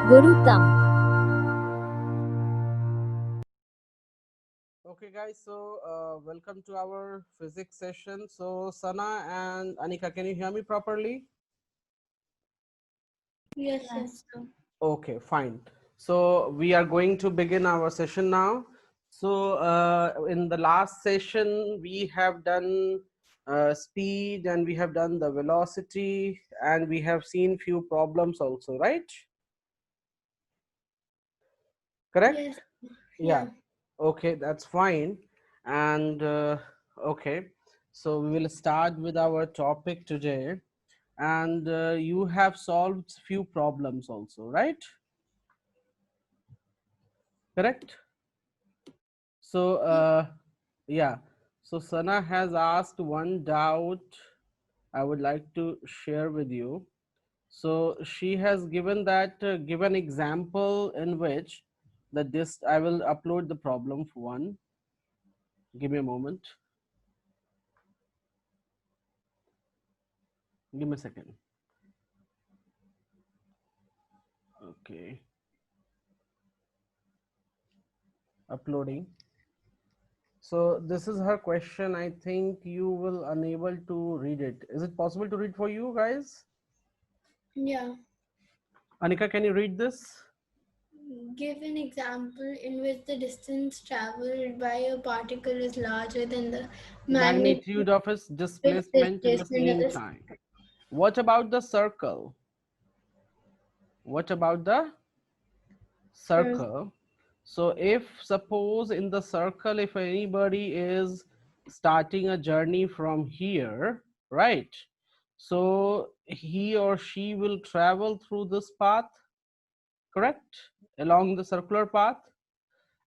Gurutam. Okay, guys, so welcome to our physics session. So, Sana and Anika, can you hear me properly? Yes, yes, sir. Okay, fine. So, we are going to begin our session now. So, in the last session, we have done speed and we have done the velocity and we have seen few problems also, right? Correct? Yes, Yeah. yeah. Okay, that's fine. And okay, so we will start with our topic today. And you have solved few problems also, right? Correct? So yeah, so Sana has asked one doubt I would like to share with you. So she has given that give an example in which the this I will upload the problem for one. Give me a moment. Give me a second. Okay, uploading. So this is her question. I think you will unable to read it. Is it possible to read for you guys? Yeah. Anika, can you read this? Give an example in which the distance traveled by a particle is larger than the Magnitude magnitude of its of displacement in the displacement of same the time. What about the circle? What about the circle. circle? So if suppose in the circle, if anybody is starting a journey from here, right? So he or she will travel through this path, correct? Along the circular path,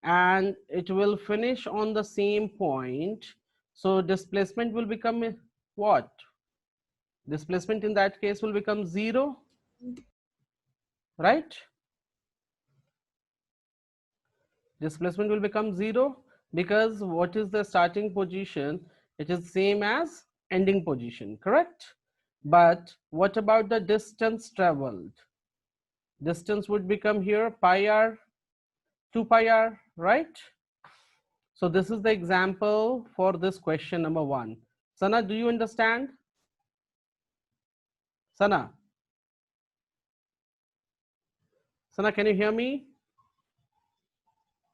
and it will finish on the same point. So displacement will become what? Displacement in that case will become 0, right? Displacement will become 0 because what is the starting position? It is same as ending position, correct? But what about the distance traveled? Distance would become here pi r, 2 pi r, right? So this is the example for this question number 1. Sana, do you understand? Sana, Sana, can you hear me?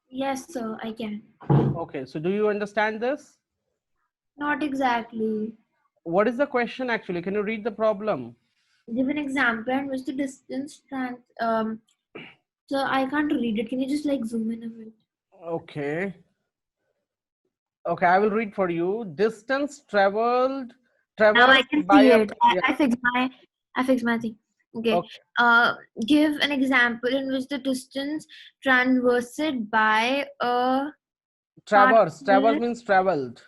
Yes, sir, I can. Okay, so do you understand this? Not exactly. What is the question actually? Can you read the problem? Give an example and which the distance so I can't read it. Can you just like zoom in a bit? Okay. Okay, I will read for you. Distance traveled, Now I traversed can by see a, it. yeah, I fixed my thing. Okay. okay. Give an example in which the distance traversed by a Traverse particle means traveled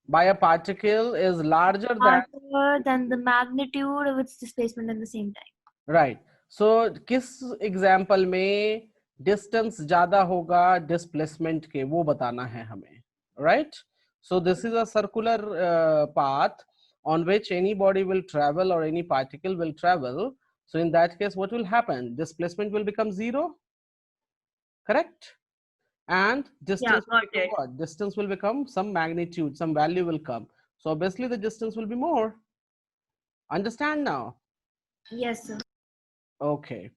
by a particle is larger than, larger than the magnitude of its displacement at the same time. right. So किस example में distance ज़्यादा होगा displacement के, वो बताना है हमें, right? So this is a circular path on which any body will travel or any particle will travel. So in that case, what will happen? Displacement will become 0, correct? And Yeah, distance will got become it. what? Distance will become some magnitude, some value will come. So obviously the distance will be more. Understand now? Yes, sir. Okay.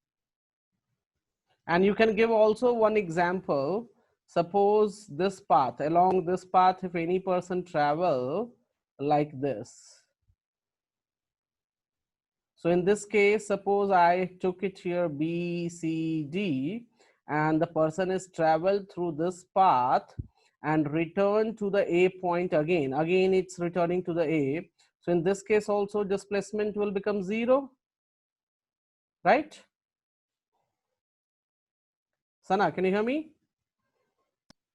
And you can give also one example. Suppose this path, along this path, if any person travel like this. So in this case, suppose I took it here B, C, D, and the person is traveled through this path and return to the A point again. Again, it's returning to the A. So in this case also displacement will become 0, right? Sana, can you hear me?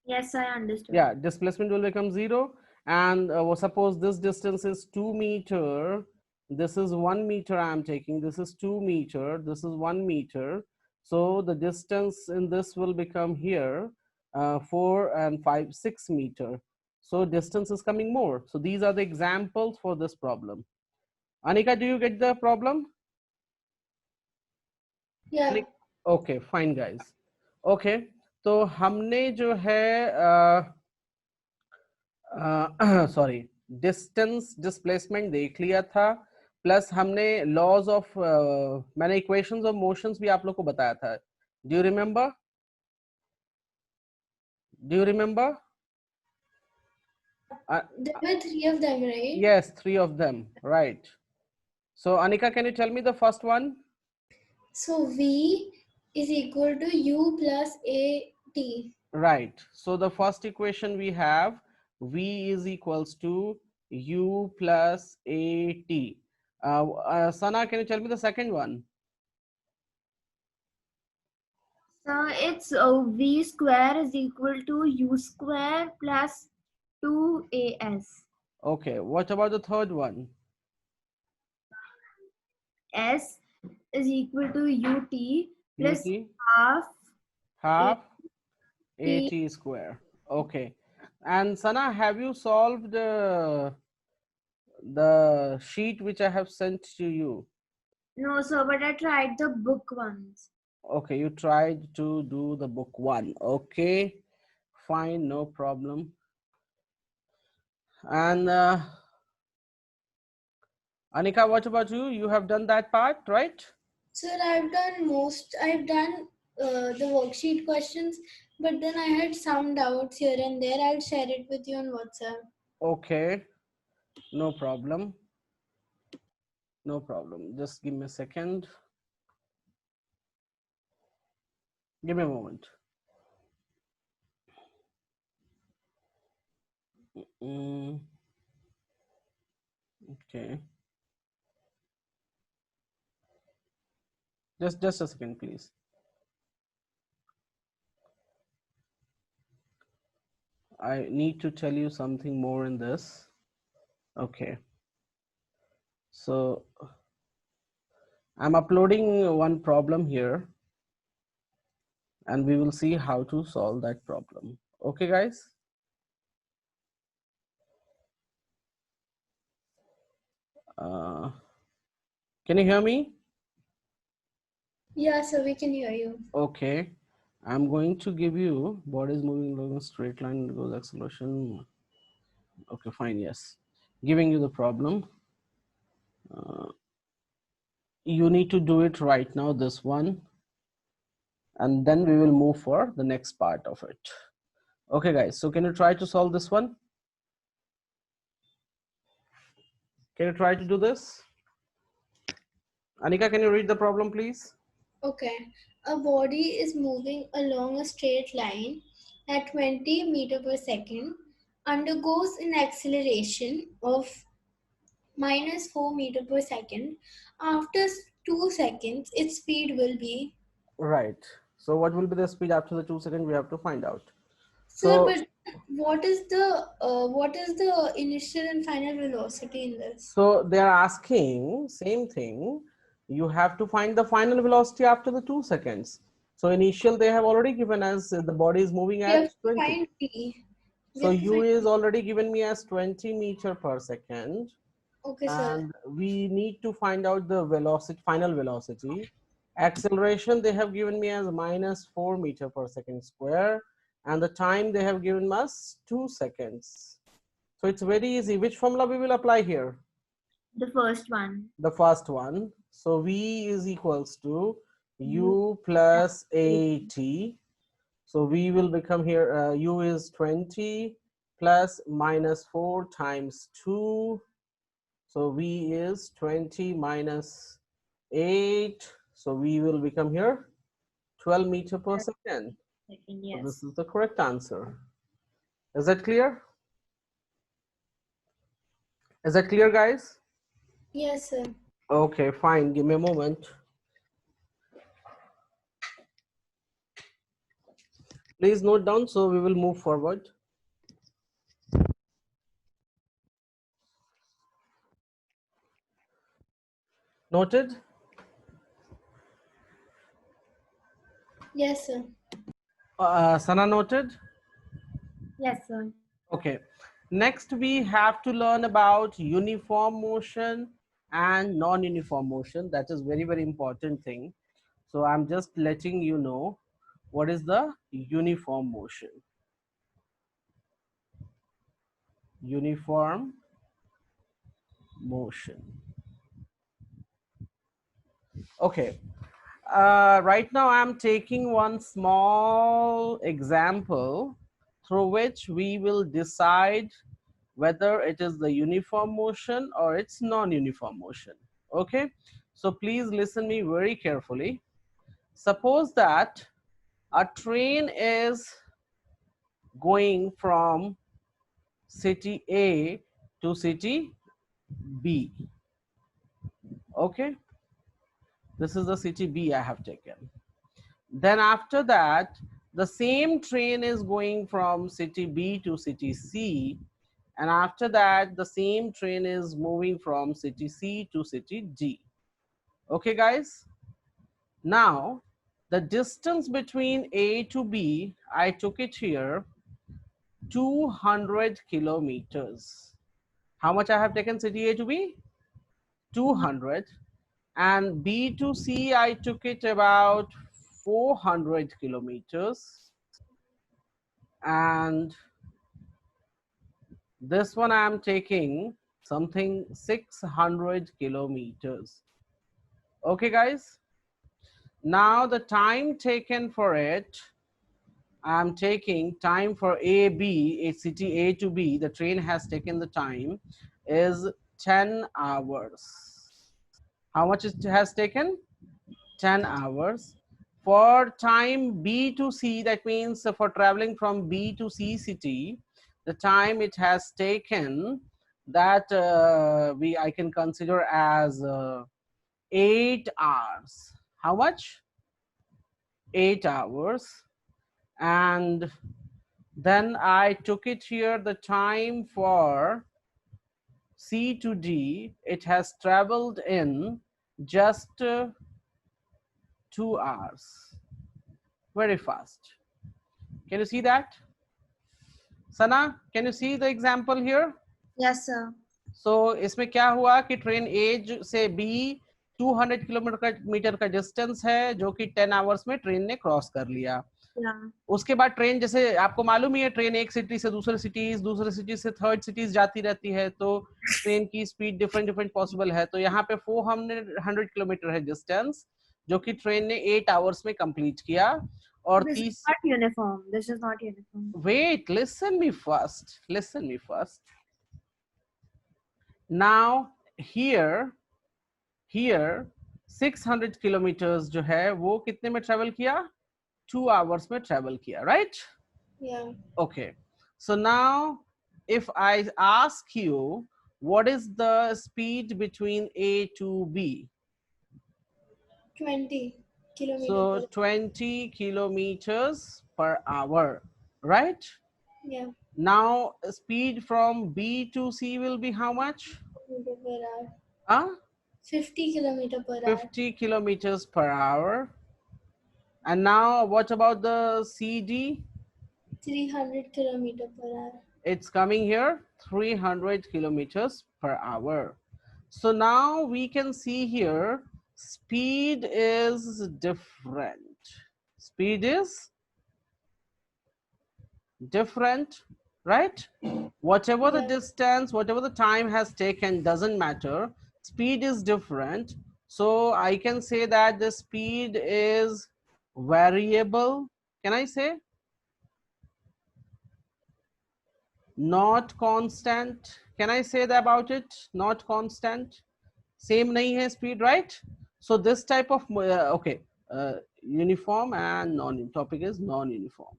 Yes, I understood. Yeah, displacement will become 0. And suppose this distance is 2 meter. This is 1 meter I'm taking. This is 2 meter. This is 1 meter. So the distance in this will become here 4 and 5, 6 meter. So distance is coming more. So these are the examples for this problem. Anika, do you get the problem? Yeah. Okay fine guys. Okay, तो हमने जो है sorry distance displacement देख लिया था, plus हमने laws of मैंने equations of motions भी आप लोग को बताया था. Do you remember? Do you remember? There were three of them, right? Yes, three of them, right. So Anika, can you tell me the first one? So V is equal to U plus AT. Right. So the first equation we have V is equals to U plus AT. Sana, can you tell me the second one? So it's V square is equal to U square plus 2AS. Okay. What about the third one? S is equal to UT plus UT half half AT. AT square. Okay. And Sana, have you solved the sheet which I have sent to you? No, sir, but I tried the book ones. Okay, you tried to do the book one. Okay, fine, no problem. And Anika, what about you? You have done that part, right? Sir, I've done the worksheet questions, but then I had some doubts here and there. I'll share it with you on WhatsApp. Okay, no problem. No problem. Just give me a second. Give me a moment. Okay. Just a second, please. I need to tell you something more in this. Okay. So I'm uploading one problem here, and we will see how to solve that problem. Okay, guys? Can you hear me? Yeah, so we can hear you. Okay. I'm going to give you body is moving along a straight line, it goes acceleration. Okay, fine, yes. Giving you the problem. You need to do it right now, this one, and then we will move for the next part of it. Okay, guys, so can you try to solve this one? Can you try to do this? Anika, can you read the problem, please? Okay. A body is moving along a straight line at 20 meter per second, undergoes an acceleration of minus 4 meter per second. After 2 seconds, its speed will be. Right. So what will be the speed after the 2 seconds? We have to find out. Sir, So but what is the initial and final velocity in this? So they are asking same thing. You have to find the final velocity after the 2 seconds. So initial they have already given us the body is moving We have at to 20. find T. So U is already given me as 20 meter per second. Okay, sir. And we need to find out the velocity, final velocity. Acceleration they have given me as minus 4 meter per second square. And the time they have given us 2 seconds. So it's very easy. Which formula we will apply here? The first one. The first one. So V is equals to U plus AT. So V will become here, U is 20 plus minus 4 times 2. So V is 20 minus 8. So V will become here 12 meter per second. Yes. So this is the correct answer. Is that clear? Is that clear, guys? Yes, sir. Okay, fine. Give me a moment. Please note down, so we will move forward. Noted? Yes, sir. Sana noted? Yes, sir. Okay. Next, we have to learn about uniform motion and non-uniform motion. That is very, very important thing. So I'm just letting you know what is the uniform motion. Uniform motion. Okay. Right now I'm taking one small example through which we will decide whether it is the uniform motion or it's non-uniform motion. Okay, so please listen me very carefully. Suppose that a train is going from city A to city B. Okay, this is the city B I have taken. Then after that, the same train is going from city B to city C, and after that the same train is moving from city C to city D. Okay guys, now the distance between A to B, I took it here 200 kilometers. How much I have taken city A to B? 200. And B to C, I took it about 400 kilometers. And this one I am taking something 600 kilometers. Okay guys, now the time taken for it, I'm taking time for a city A to B, the train has taken the time is 10 hours. How much it has taken? 10 hours. For time B to C, that means for traveling from B to C city, the time it has taken, that I can consider as 8 hours. How much? 8 hours. And then I took it here, the time for C to D, it has traveled in just 2 hours. Very fast. Can you see that? Sana, can you see the example here? Yes, sir. So इसमें क्या हुआ कि train A से B 200 kilometre का distance है जो कि 10 hours में ट्रेन ने क्रॉस कर लिया. Yeah. उसके बाद ट्रेन, जैसे आपको मालूम ही है, ट्रेन एक सिटी से दूसरे सिटी से थर्ड सिटीज जाती रहती है, तो ट्रेन की स्पीड डिफरेंट पॉसिबल है. तो यहाँ पे 400 किलोमीटर है डिस्टेंस जो कि ट्रेन ने 8 आवर्स में कंप्लीट किया. और This is not uniform. This is not uniform. Wait, listen me first. Now here 600 kilometres जो है वो कितने में ट्रेवल किया? 2 आवर्स में ट्रेवल किया, right? Yeah. Okay, so now if I ask you what is the speed between A to B? 20 kilometers. So 20 kilometers per hour, right? Yeah. Now speed from B to C will be how much? Kilometer per hour. Huh? 50 kilometer per hour. 50 kilometers per hour. And now what about the CD? 300 kilometer per hour. It's coming here 300 kilometers per hour. So now we can see here speed is different. Speed is different, right? Whatever the distance, whatever the time has taken, doesn't matter. Speed is different. So I can say that the speed is variable. Can I say? Not constant. Can I say that about it? Not constant. Same nahi hai speed, right? So this type of okay, uniform and non. Topic is non-uniform.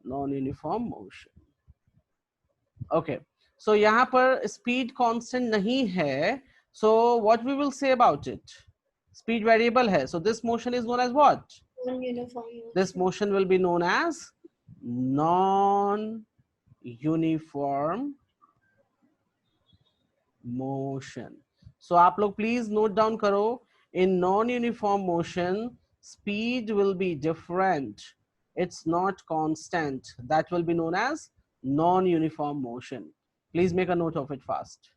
Non-uniform motion. Okay. So यहाँ पर speed constant नहीं है. So what we will say about it? Speed variable है. So this motion is known as what? Non-uniform. This motion will be known as non-uniform motion. So आप लोग please note down करो. In non-uniform motion, speed will be different. It's not constant. That will be known as non-uniform motion. Please make a note of it fast.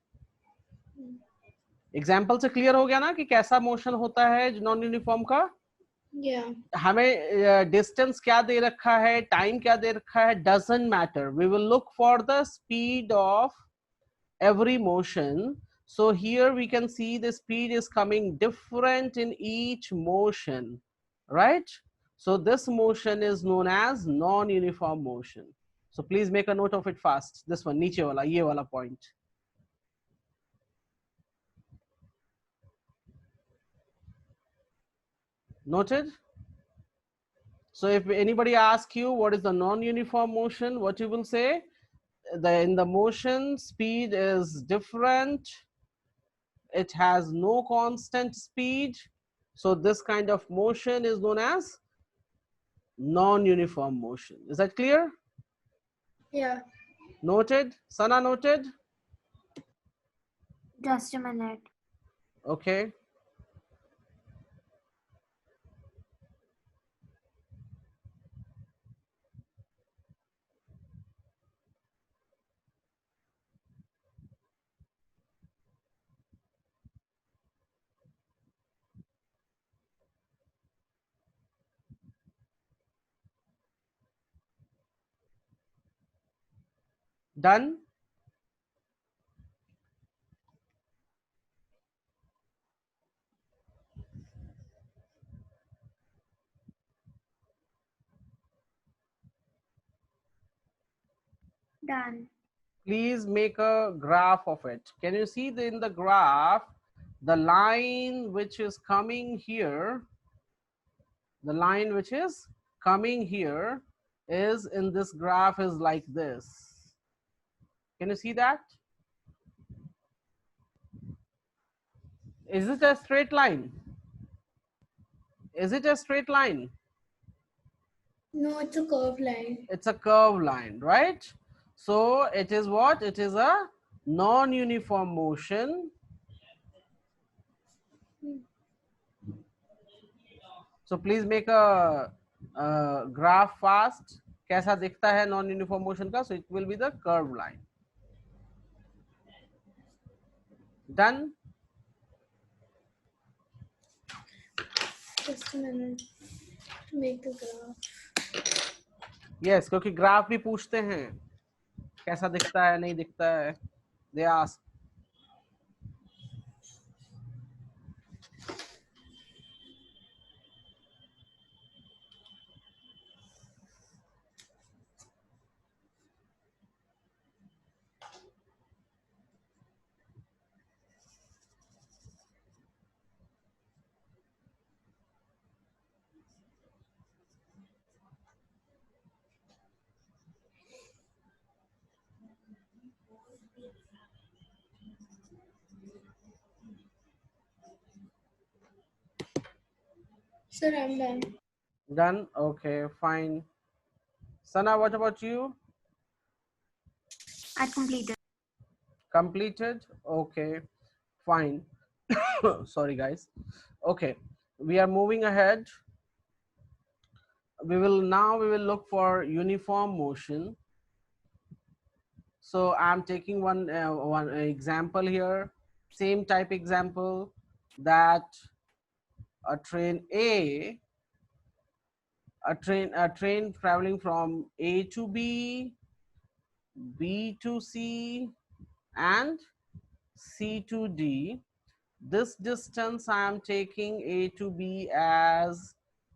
Example से clear हो गया ना कि कैसा motion होता है नॉन यूनिफॉर्म का? Yeah. हमें डिस्टेंस क्या दे रखा है, टाइम क्या दे रखा है, doesn't matter. We will look for the speed of every motion. So here we can see the speed is coming different in each motion, right? So this motion is known as non-uniform motion. So please make a note of it fast. This one, niche wala, ye wala point. Noted? So if anybody asks you what is the non-uniform motion, what you will say? In the motion, speed is different. It has no constant speed. So this kind of motion is known as non-uniform motion. Is that clear? Yeah. Noted? Sana, noted? Just a minute. Okay. Done? Done. Please make a graph of it. Can you see in the graph, the line which is coming here, the line which is coming here is in this graph is like this. Can you see that? Is it a straight line? Is it a straight line? No, it's a curved line. It's a curved line, right? So it is what? It is a non-uniform motion. So please make a graph fast. कैसा दिखता है non-uniform motion का? So it will be the curved line. Done? Just a minute to make the graph. Yes, क्योंकि graph भी पूछते हैं कैसा दिखता है नहीं दिखता है. They ask. Sir, I'm done. Done? Okay, fine. Sana, what about you? I completed. Completed? Okay, fine. Sorry, guys. Okay, we are moving ahead. We will look for uniform motion. So I'm taking one example here, same type example, that a train traveling from A to B, B to C, and C to D. This distance I am taking A to B as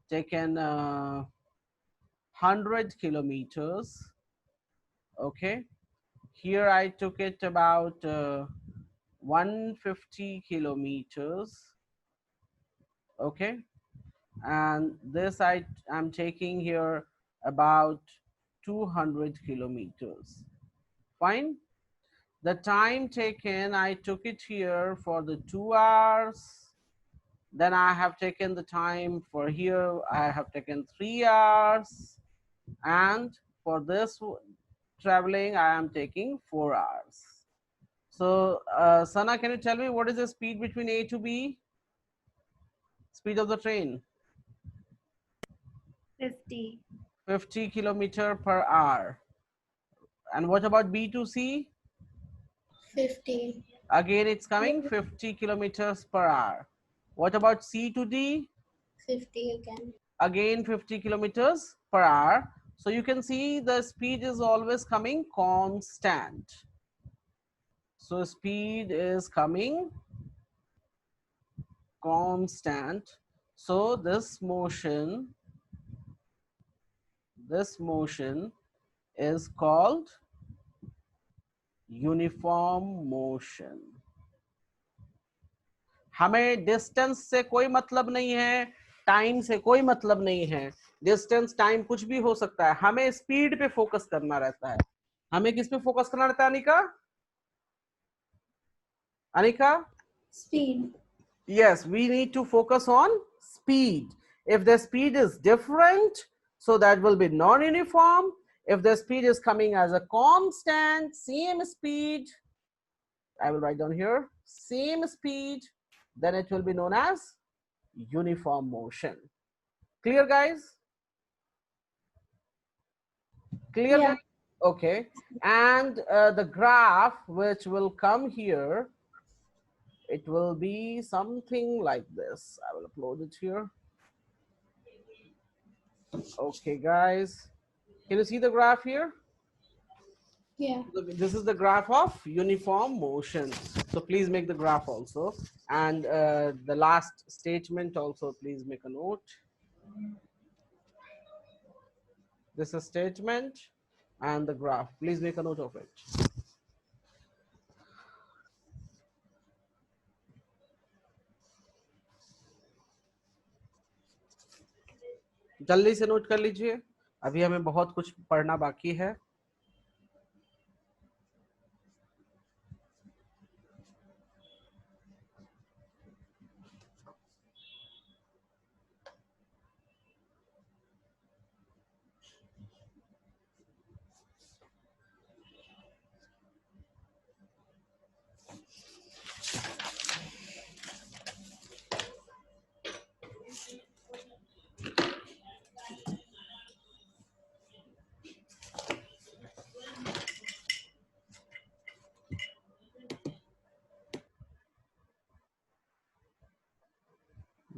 taken 100 kilometers. Okay, here I took it about 150 kilometers. Okay, and this I'm taking here about 200 kilometers. Fine. The time taken, I took it here for the 2 hours. Then I have taken the time for here, I have taken 3 hours. And for this traveling, I am taking 4 hours. So Sana, can you tell me what is the speed between A to B? Speed of the train? 50. 50 kilometer per hour. And what about B to C? 50. Again, it's coming 50 kilometers per hour. What about C to D? 50 again. Again 50 kilometers per hour. So you can see the speed is always coming constant. So speed is coming constant. So this motion is called uniform motion. हमें distance से कोई मतलब नहीं है, time से कोई मतलब नहीं है. डिस्टेंस टाइम कुछ भी हो सकता है, हमें स्पीड पे फोकस करना रहता है. हमें किस पे फोकस करना रहता है Anika? Anika? Speed. Yes, we need to focus on speed. If the speed is different, so that will be non-uniform. If the speed is coming as a constant, same speed, I will write down here, same speed, then it will be known as uniform motion. Clear, guys? Clear, Yeah. guys? Okay. And the graph which will come here, it will be something like this. I will upload it here. Okay, guys. Can you see the graph here? Yeah. This is the graph of uniform motion. So please make the graph also. And the last statement also, please make a note. This is statement and the graph. Please make a note of it. जल्दी से note कर लीजिए, अभी हमें बहुत कुछ पढ़ना बाकी है.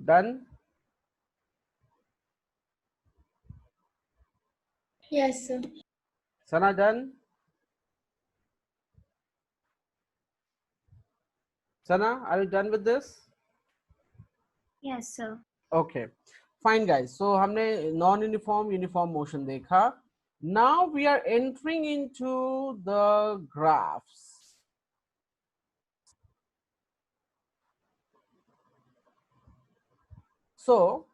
Done? Yes, sir. Sana, done? Sana, are you done with this? Yes, sir. Okay, fine, guys. So हमने non-uniform, uniform motion देखा. Now we are entering into the graphs. So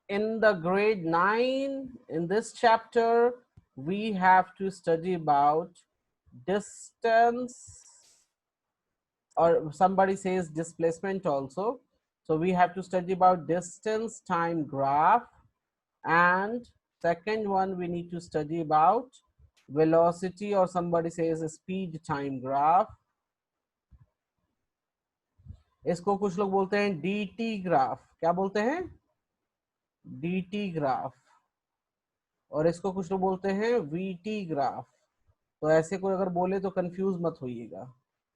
in the grade 9, in this chapter, we have to study about distance, or somebody says displacement also. So we have to study about distance time graph, and second one we need to study about velocity, or somebody says speed time graph. इसको कुछ लोग बोलते हैं dt graph. क्या बोलते हैं? dt graph. और इसको कुछ लोग बोलते हैं vt ग्राफ. तो ऐसे कोई अगर बोले तो कंफ्यूज मत होइएगा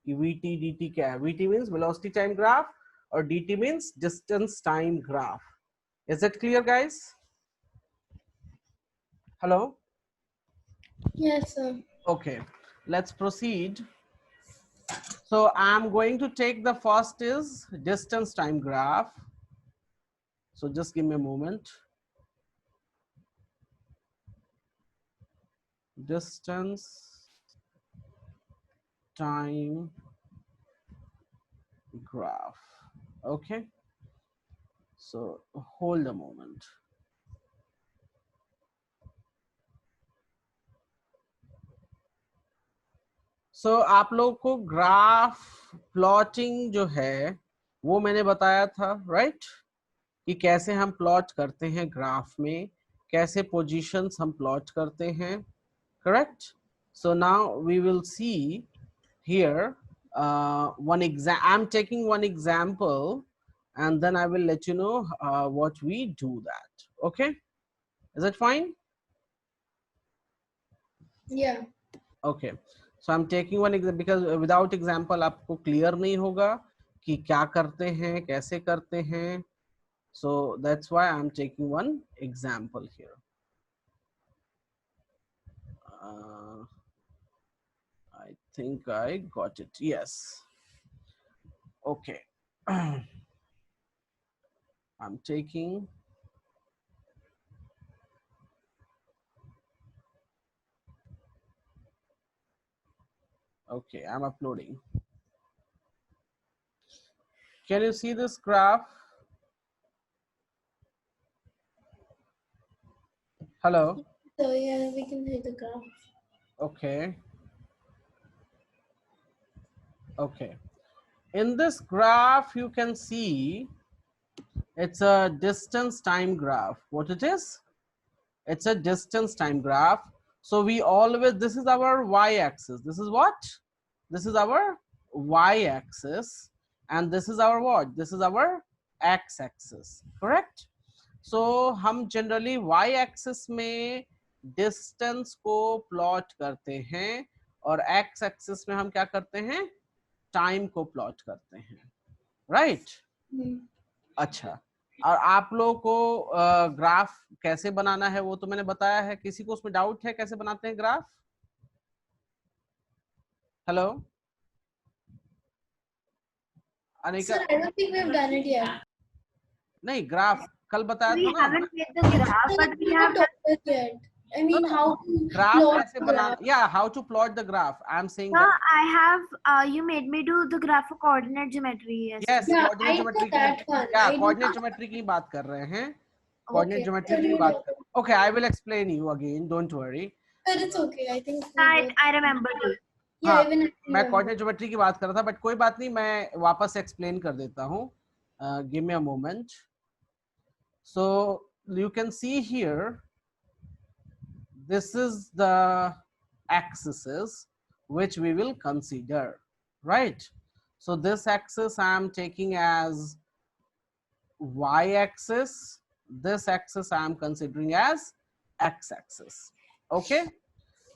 कि vt dt क्या है. vt means velocity time graph और dt means distance time graph. Is it clear, guys? Hello? Yes, sir. Okay, let's proceed. So I'm going to take the first is distance time graph. So just give me a moment. Distance time graph. Okay, so hold a moment. So आप लोग को graph plotting जो है वो मैंने बताया था, right? कि कैसे हम प्लॉट करते हैं ग्राफ में, कैसे पोजीशंस हम प्लॉट करते हैं, correct? So now we will see here one exam. I'm taking one example and then I will let you know what we do that. Okay, is it fine? Yeah. Okay, So I'm taking one example because without example आपको clear नहीं होगा कि क्या करते हैं, कैसे करते हैं. So that's why I'm taking one example here. I think I got it. Yes. Okay. I'm taking. Okay, I'm uploading. Can you see this graph? Hello. So yeah, we can see the graph. Okay. Okay. In this graph, you can see it's a distance time graph. What it is? It's a distance time graph. So we always, this is our y-axis. This is what? This is our y-axis. And this is our what? This is our x-axis. Correct? So हम generally y-axis में distance को plot करते हैं और x-axis में हम क्या करते हैं? Time को plot करते हैं. Right? अच्छा. और आप लोगों को ग्राफ कैसे बनाना है वो तो मैंने बताया है. किसी को उसमें डाउट है कैसे बनाते हैं graph? Hello Anika. Sir, I don't think we have done it yet. नहीं, ग्राफ कल बताया We था ना. haven't made the graph, Sir, but we you have told us yet. I mean, No, no. how to graph plot कैसे the banana? graph. Yeah, how to plot the graph. I'm saying No, that. I have. You made me do the graph for coordinate geometry. Yes, Yeah, coordinate I geometry know that one. क्या I know coordinate that. geometry की बात कर रहे हैं. Coordinate Okay. geometry की बात कर. Okay, I will explain you again. Don't worry. But it's okay. I think. I remember too. Yeah, हाँ, even I मैं remember. coordinate geometry की बात कर रहा था, but कोई बात नहीं, मैं वापस explain कर देता हूँ. Give me a moment. So you can see here, this is the axes which we will consider, right? So this axis I am taking as y-axis. This axis I am considering as x-axis. Okay.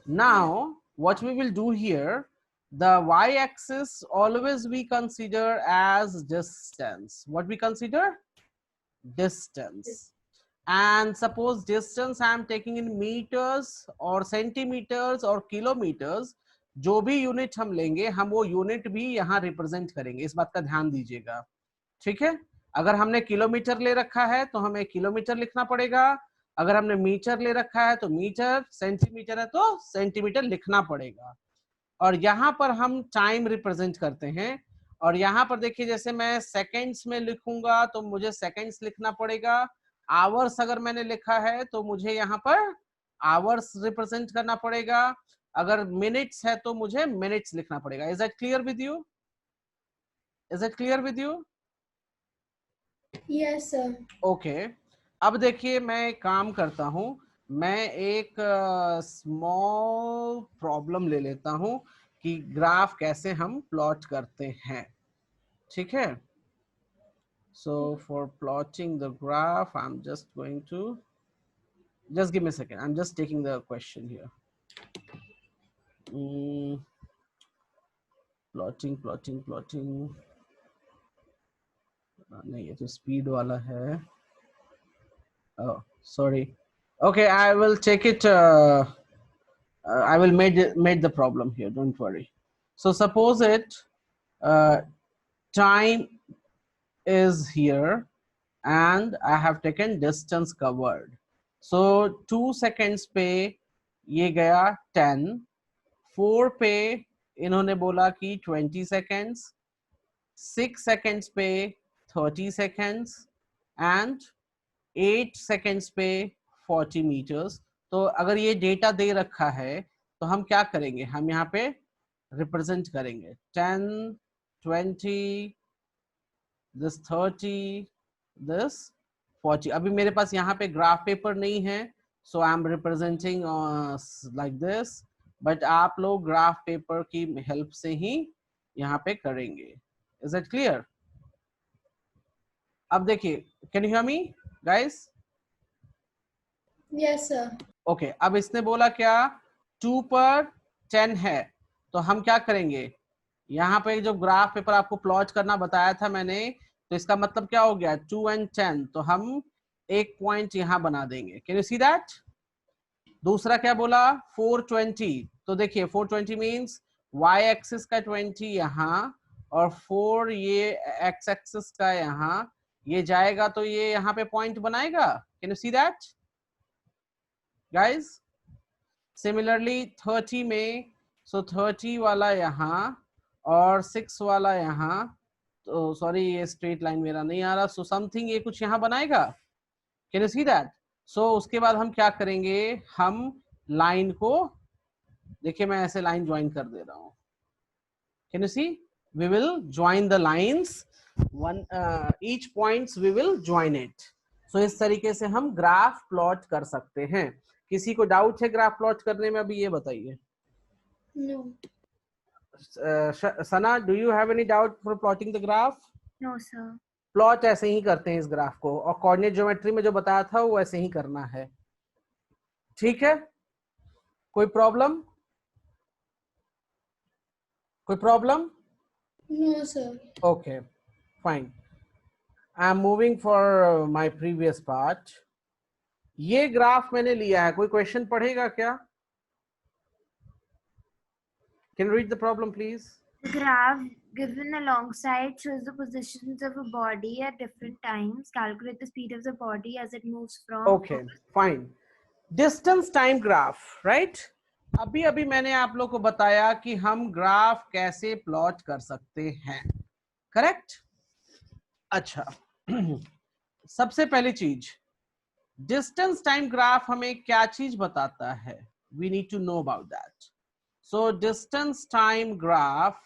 Now what we will do here, the y-axis always we consider as distance. What we consider? Distance. And suppose distance I am taking in meters or centimeters or kilometers, जो भी unit हम लेंगे हम वो unit भी यहाँ represent करेंगे. इस बात का ध्यान दीजिएगा. ठीक है. अगर हमने किलोमीटर ले रखा है तो हमें किलोमीटर लिखना पड़ेगा. अगर हमने मीटर ले रखा है तो मीटर, सेंटीमीटर है तो सेंटीमीटर लिखना पड़ेगा. और यहाँ पर हम टाइम रिप्रेजेंट करते हैं. और यहाँ पर देखिए, जैसे मैं सेकेंड्स में लिखूंगा तो मुझे सेकेंड्स लिखना पड़ेगा. आवर्स अगर मैंने लिखा है तो मुझे यहाँ पर आवर्स रिप्रेजेंट करना पड़ेगा. अगर मिनट्स है तो मुझे मिनट्स लिखना पड़ेगा. Is that clear with you? Is that clear with you? Yes, sir. Okay. अब देखिए मैं एक काम करता हूं. मैं एक स्मॉल प्रॉब्लम ले लेता हूं कि ग्राफ कैसे हम प्लॉट करते हैं. ठीक है. So for plotting the graph, I'm just going to, just give me a second. I'm just taking the question here. Plotting. नहीं, ये तो speed वाला है. Oh, sorry. Okay, I will take it. I will made the problem here. Don't worry. So suppose it time is here and I have taken distance covered. So 2 seconds पे ये गया 10, 4 पे इन्होंने बोला कि 20 seconds, 6 seconds पे 30 seconds and 8 seconds पे 40 meters. तो अगर ये डेटा दे रखा है तो हम क्या करेंगे? हम यहाँ पे रिप्रेजेंट करेंगे 10, 20, this 30, this 40. अभी मेरे पास यहाँ पे ग्राफ पेपर नहीं है, so I am representing like this. But आप लोग ग्राफ पेपर की हेल्प से ही यहाँ पे करेंगे. Is that clear? अब देखिए, can you hear me, guys? Yes, sir. Okay. अब इसने बोला क्या? 2 पर 10 है तो हम क्या करेंगे, यहाँ पे जो ग्राफ पेपर आपको प्लॉट करना बताया था मैंने, तो इसका मतलब क्या हो गया 2 and 10, तो हम एक पॉइंट यहाँ बना देंगे। Can you see that? दूसरा क्या बोला 420, तो देखिए 420 मीन्स y एक्सिस का 20 यहाँ और 4 ये x एक्सिस का यहाँ, ये जाएगा तो ये यहाँ पे पॉइंट बनाएगा। Can you see that guys? Similarly 30 में, सो 30 वाला यहाँ और 6 वाला यहाँ, तो सॉरी ये स्ट्रेट लाइन मेरा नहीं आ रहा, सो समथिंग ये कुछ यहाँ बनाएगा। Can you see that? So उसके बाद हम क्या करेंगे, हम लाइन को, देखिए मैं ऐसे लाइन ज्वाइन कर दे रहा हूं। Can you see? We will join the lines, one each points we will join it. So इस तरीके से हम ग्राफ प्लॉट कर सकते हैं। किसी को डाउट है ग्राफ प्लॉट करने में? अभी ये बताइए। No. Sana, do you have any doubt for plotting the graph? No, sir. Plot ऐसे ही करते हैं इस ग्राफ को, और कोऑर्डिनेट ज्योमेट्री में जो बताया था वो ऐसे ही करना है। ठीक है, कोई प्रॉब्लम? कोई problem? No, sir. Okay, fine. I am moving for my previous part. ये ग्राफ मैंने लिया है, कोई क्वेश्चन पढ़ेगा क्या? Can you read the problem, please? The graph given alongside shows the positions of a body at different times. Calculate the speed of the body as it moves from. Okay, fine. Distance time graph, right? अभी अभी मैंने आप लोग को बताया कि हम graph कैसे प्लॉट कर सकते हैं, करेक्ट? अच्छा, सबसे पहली चीज, डिस्टेंस टाइम ग्राफ हमें क्या चीज बताता है? We need to know about that. So distance time graph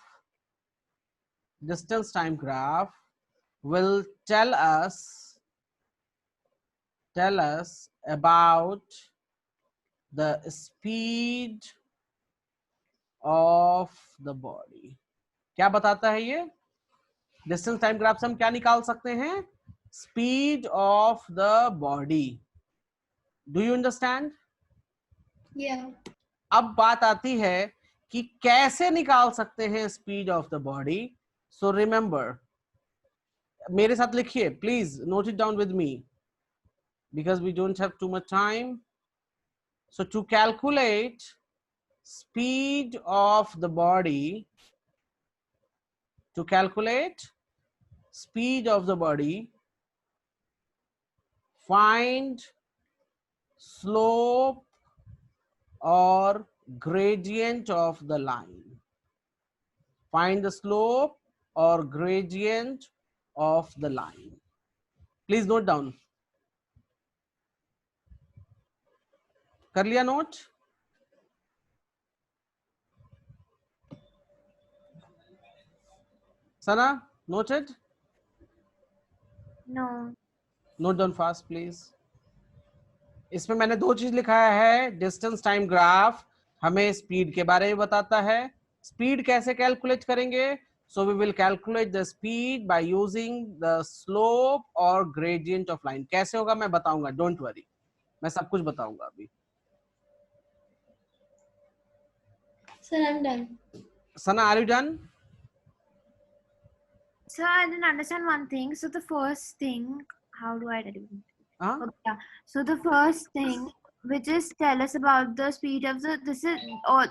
will tell us about the speed of the body. क्या बताता है ये? डिस्टेंस टाइम ग्राफ से हम क्या निकाल सकते हैं? Speed of the body. Do you understand? Yeah. अब बात आती है कि कैसे निकाल सकते हैं speed of the body. So remember, मेरे साथ लिखिए please, note it down with me because we don't have too much time. So to calculate speed of the body, find slope or gradient of the line. Find the slope or gradient of the line. Please note down. कर लिया note? Sana, noted? No. Note down fast please. इसमें मैंने दो चीज लिखा है। Distance time graph हमें speed के बारे में बताता है। स्पीड कैसे कैलकुलेट करेंगे? So we will calculate the speed by using the slope और ग्रेडियंट ऑफ लाइन। कैसे होगा मैं बताऊंगा, डोंट वरी, मैं सब कुछ बताऊंगा अभी। Sir, I'm done. Sana, are you done? So I didn't understand one thing. So the first thing, how do I tell you? हाँ, Okay, yeah. So the first thing, which is tell us about the speed of the, this is, or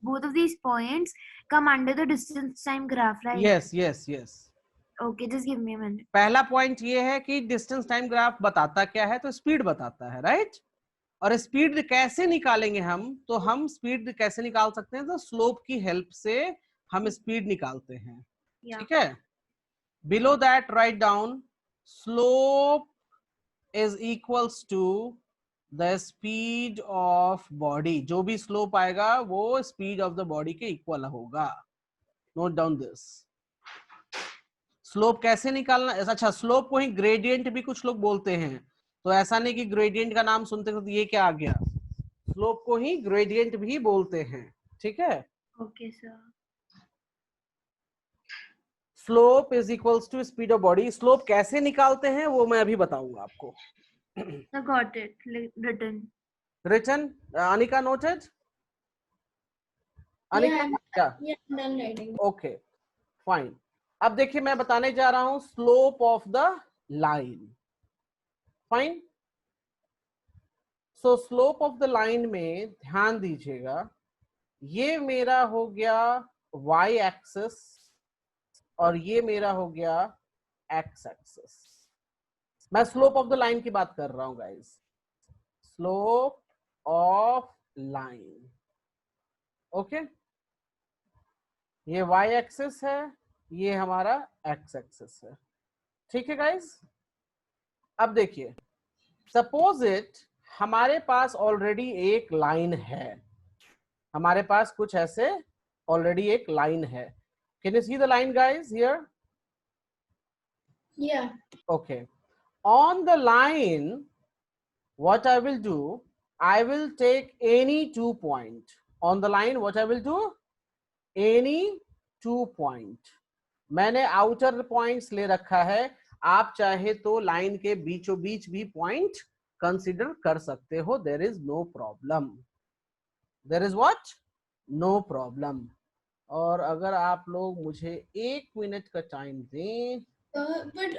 both of these points come under the distance time graph, right? Yes yes yes. Okay, just give me a minute. पहला point ये है कि distance time graph बताता क्या है? तो speed बताता है, राइट? और स्पीड कैसे निकालेंगे हम? तो हम स्पीड कैसे निकाल सकते हैं? तो स्लोप की हेल्प से हम स्पीड निकालते हैं। Yeah. ठीक है, below that write down slope is equals to the speed of body. जो भी स्लोप आएगा वो स्पीड ऑफ द बॉडी के इक्वल होगा। Note down this. स्लोप कैसे निकालना? अच्छा, स्लोप को ही ग्रेडियंट भी कुछ लोग बोलते हैं, तो ऐसा नहीं कि ग्रेडियंट का नाम सुनते तो ये क्या आ गया, स्लोप को ही ग्रेडियंट भी बोलते हैं। ठीक है, Okay, sir. Slope is equals to speed of body. Slope कैसे निकालते हैं वो मैं अभी बताऊंगा आपको। I got it written. Written, Anika, noted? Anika क्या? Yeah, done writing. Okay fine. अब देखिए मैं बताने जा रहा हूं slope of the line. Fine. So slope of the line में ध्यान दीजिएगा, ये मेरा हो गया y एक्सिस और ये मेरा हो गया x एक्सिस. मैं स्लोप ऑफ द लाइन की बात कर रहा हूं guys. Slope of line. Okay, ये y एक्सिस है, ये हमारा x एक्सिस है. ठीक है गाइस. अब देखिए, सपोज इट हमारे पास ऑलरेडी एक लाइन है, हमारे पास कुछ ऐसे ऑलरेडी एक लाइन है. Can you see the line guys here? Yeah. Okay. On the line, what I will do, I will take any 2 point. On the line, what I will do? Any 2 point. मैंने outer points ले रखा है, आप चाहे तो line के बीचों बीच भी पॉइंट कंसिडर कर सकते हो. There is no problem. There is what? No problem. और अगर आप लोग मुझे 1 मिनट का टाइम दें. But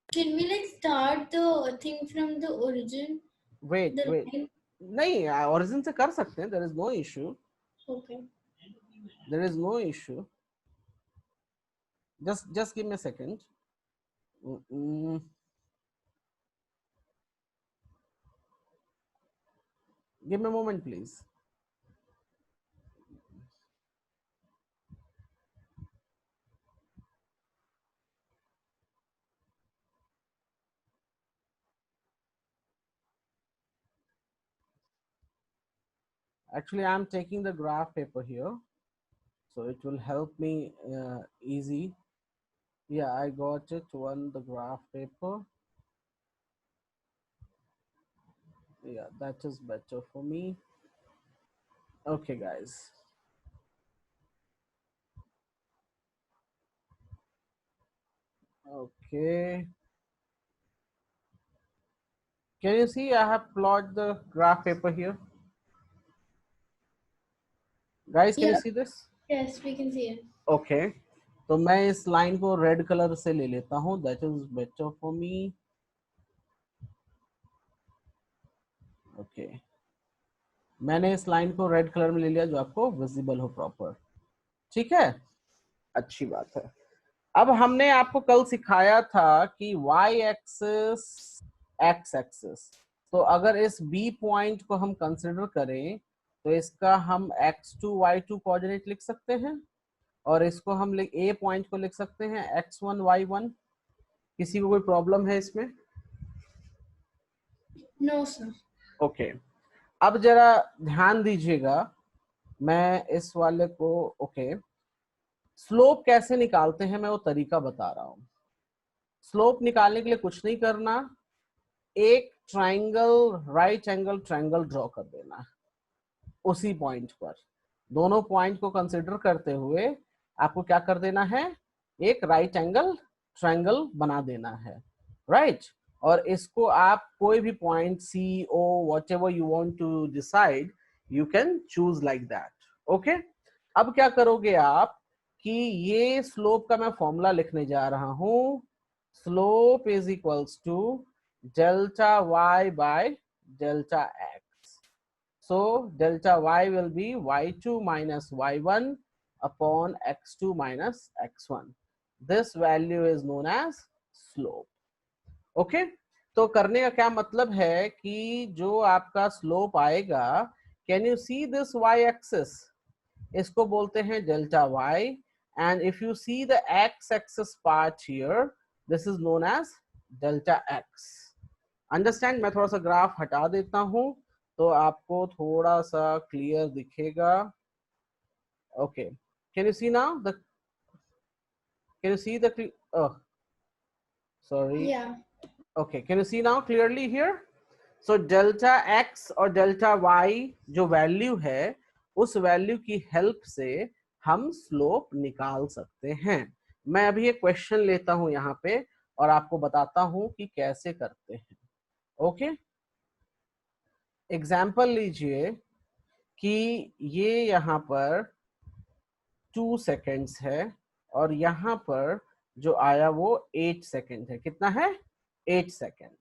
can we like start the thing from the origin? Wait The wait, line? नहीं ओरिजिन से कर सकते हैं. There is no issue. Okay. There is no issue. Just give me a second. Give me a moment, please. Actually, I'm taking the graph paper here, so it will help me easy. Yeah, I got it on the graph paper. Yeah, that is better for me. Okay, guys. Okay. Can you see I have plotted the graph paper here? Guys, can you Yeah. see this? Yes, we can see it. Okay, तो मैं इस line को red colour से ले लेता हूं. That is better for me. Okay, मैंने इस लाइन को रेड कलर में ले लिया जो आपको विजिबल हो प्रॉपर. ठीक है, अच्छी बात है. अब हमने आपको कल सिखाया था कि y एक्सिस x एक्सिस, तो अगर इस b पॉइंट को हम कंसिडर करें तो इसका हम x2 y2 कोऑर्डिनेट लिख सकते हैं और इसको हम a पॉइंट को लिख सकते हैं x1 y1. किसी को कोई प्रॉब्लम है इसमें? No, sir. ओके, अब जरा ध्यान दीजिएगा, मैं इस वाले को ओके स्लोप कैसे निकालते हैं मैं वो तरीका बता रहा हूं. स्लोप निकालने के लिए कुछ नहीं करना, एक triangle, right angle triangle draw कर देना उसी पॉइंट पर. दोनों पॉइंट को कंसिडर करते हुए आपको क्या कर देना है, एक राइट एंगल ट्राइंगल बना देना है. राइट, और इसको आप कोई भी point C O whatever you want to decide you can choose like that. Okay, अब क्या करोगे आप कि ये स्लोप का मैं फॉर्मूला लिखने जा रहा हूं. Slope is equals to delta y by delta x. So delta y will be y2 minus y1 upon x2 minus x1. This value is known as slope. Okay, तो करने का क्या मतलब है कि जो आपका स्लोप आएगा, can you see this y axis, इसको बोलते हैं delta y, and if you see the x axis part here, this is known as delta x. Understand. मैं थोड़ा सा ग्राफ हटा देता हूं तो आपको थोड़ा सा क्लियर दिखेगा. Okay, can you see now the, can you see the, sorry, Yeah. Okay, can you see now clearly here. So delta x और डेल्टा y जो वैल्यू है उस वैल्यू की हेल्प से हम स्लोप निकाल सकते हैं. मैं अभी एक क्वेश्चन लेता हूं यहाँ पे और आपको बताता हूं कि कैसे करते हैं. ओके, एग्जाम्पल लीजिए कि ये यहाँ पर 2 सेकेंड्स है और यहाँ पर जो आया वो 8 सेकेंड है। कितना है? 8 सेकेंड।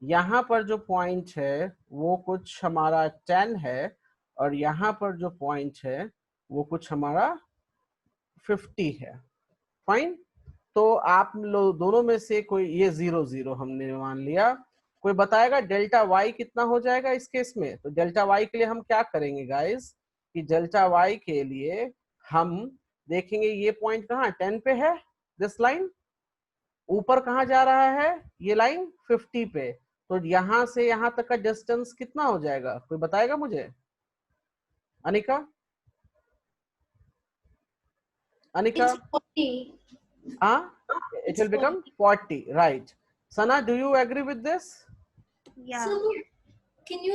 यहाँ पर जो पॉइंट है वो कुछ हमारा 10 है और यहाँ पर जो पॉइंट है वो कुछ हमारा 50 है। फाइन। तो आप लोग दोनों में से कोई, ये 0 0 हमने मान लिया, कोई बताएगा डेल्टा वाई कितना हो जाएगा इस केस में? तो डेल्टा वाई के लिए हम क्या करेंगे गाइस कि डेल्टा वाई के लिए हम देखेंगे ये पॉइंट कहाँ 10 पे है, दिस लाइन ऊपर कहाँ जा रहा है, ये लाइन 50 पे। तो यहाँ से यहाँ तक का डिस्टेंस कितना हो जाएगा? कोई बताएगा मुझे? अनिका, अनिका? It's 40. हाँ, it It's will become 40, right? Sana, do you agree with this? Yeah. So, can you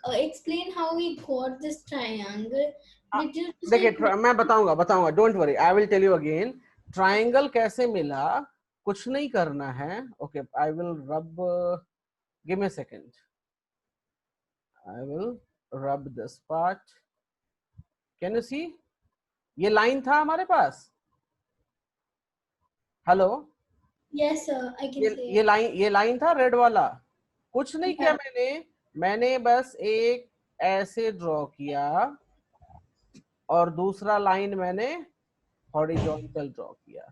explain how we got this triangle? Did you देखिए मैं बताऊंगा, don't worry, I will tell you again. Triangle कैसे मिला, कुछ नहीं करना है। Okay, I will rub, give me a second, I will rub this part. Can you see? ये लाइन था हमारे पास। Hello, Yes, sir. I can say ये लाइन था रेड वाला। कुछ नहीं किया Yeah. मैंने बस एक ऐसे ड्रॉ किया और दूसरा लाइन मैंने हॉरिजॉन्टल ड्रॉ किया।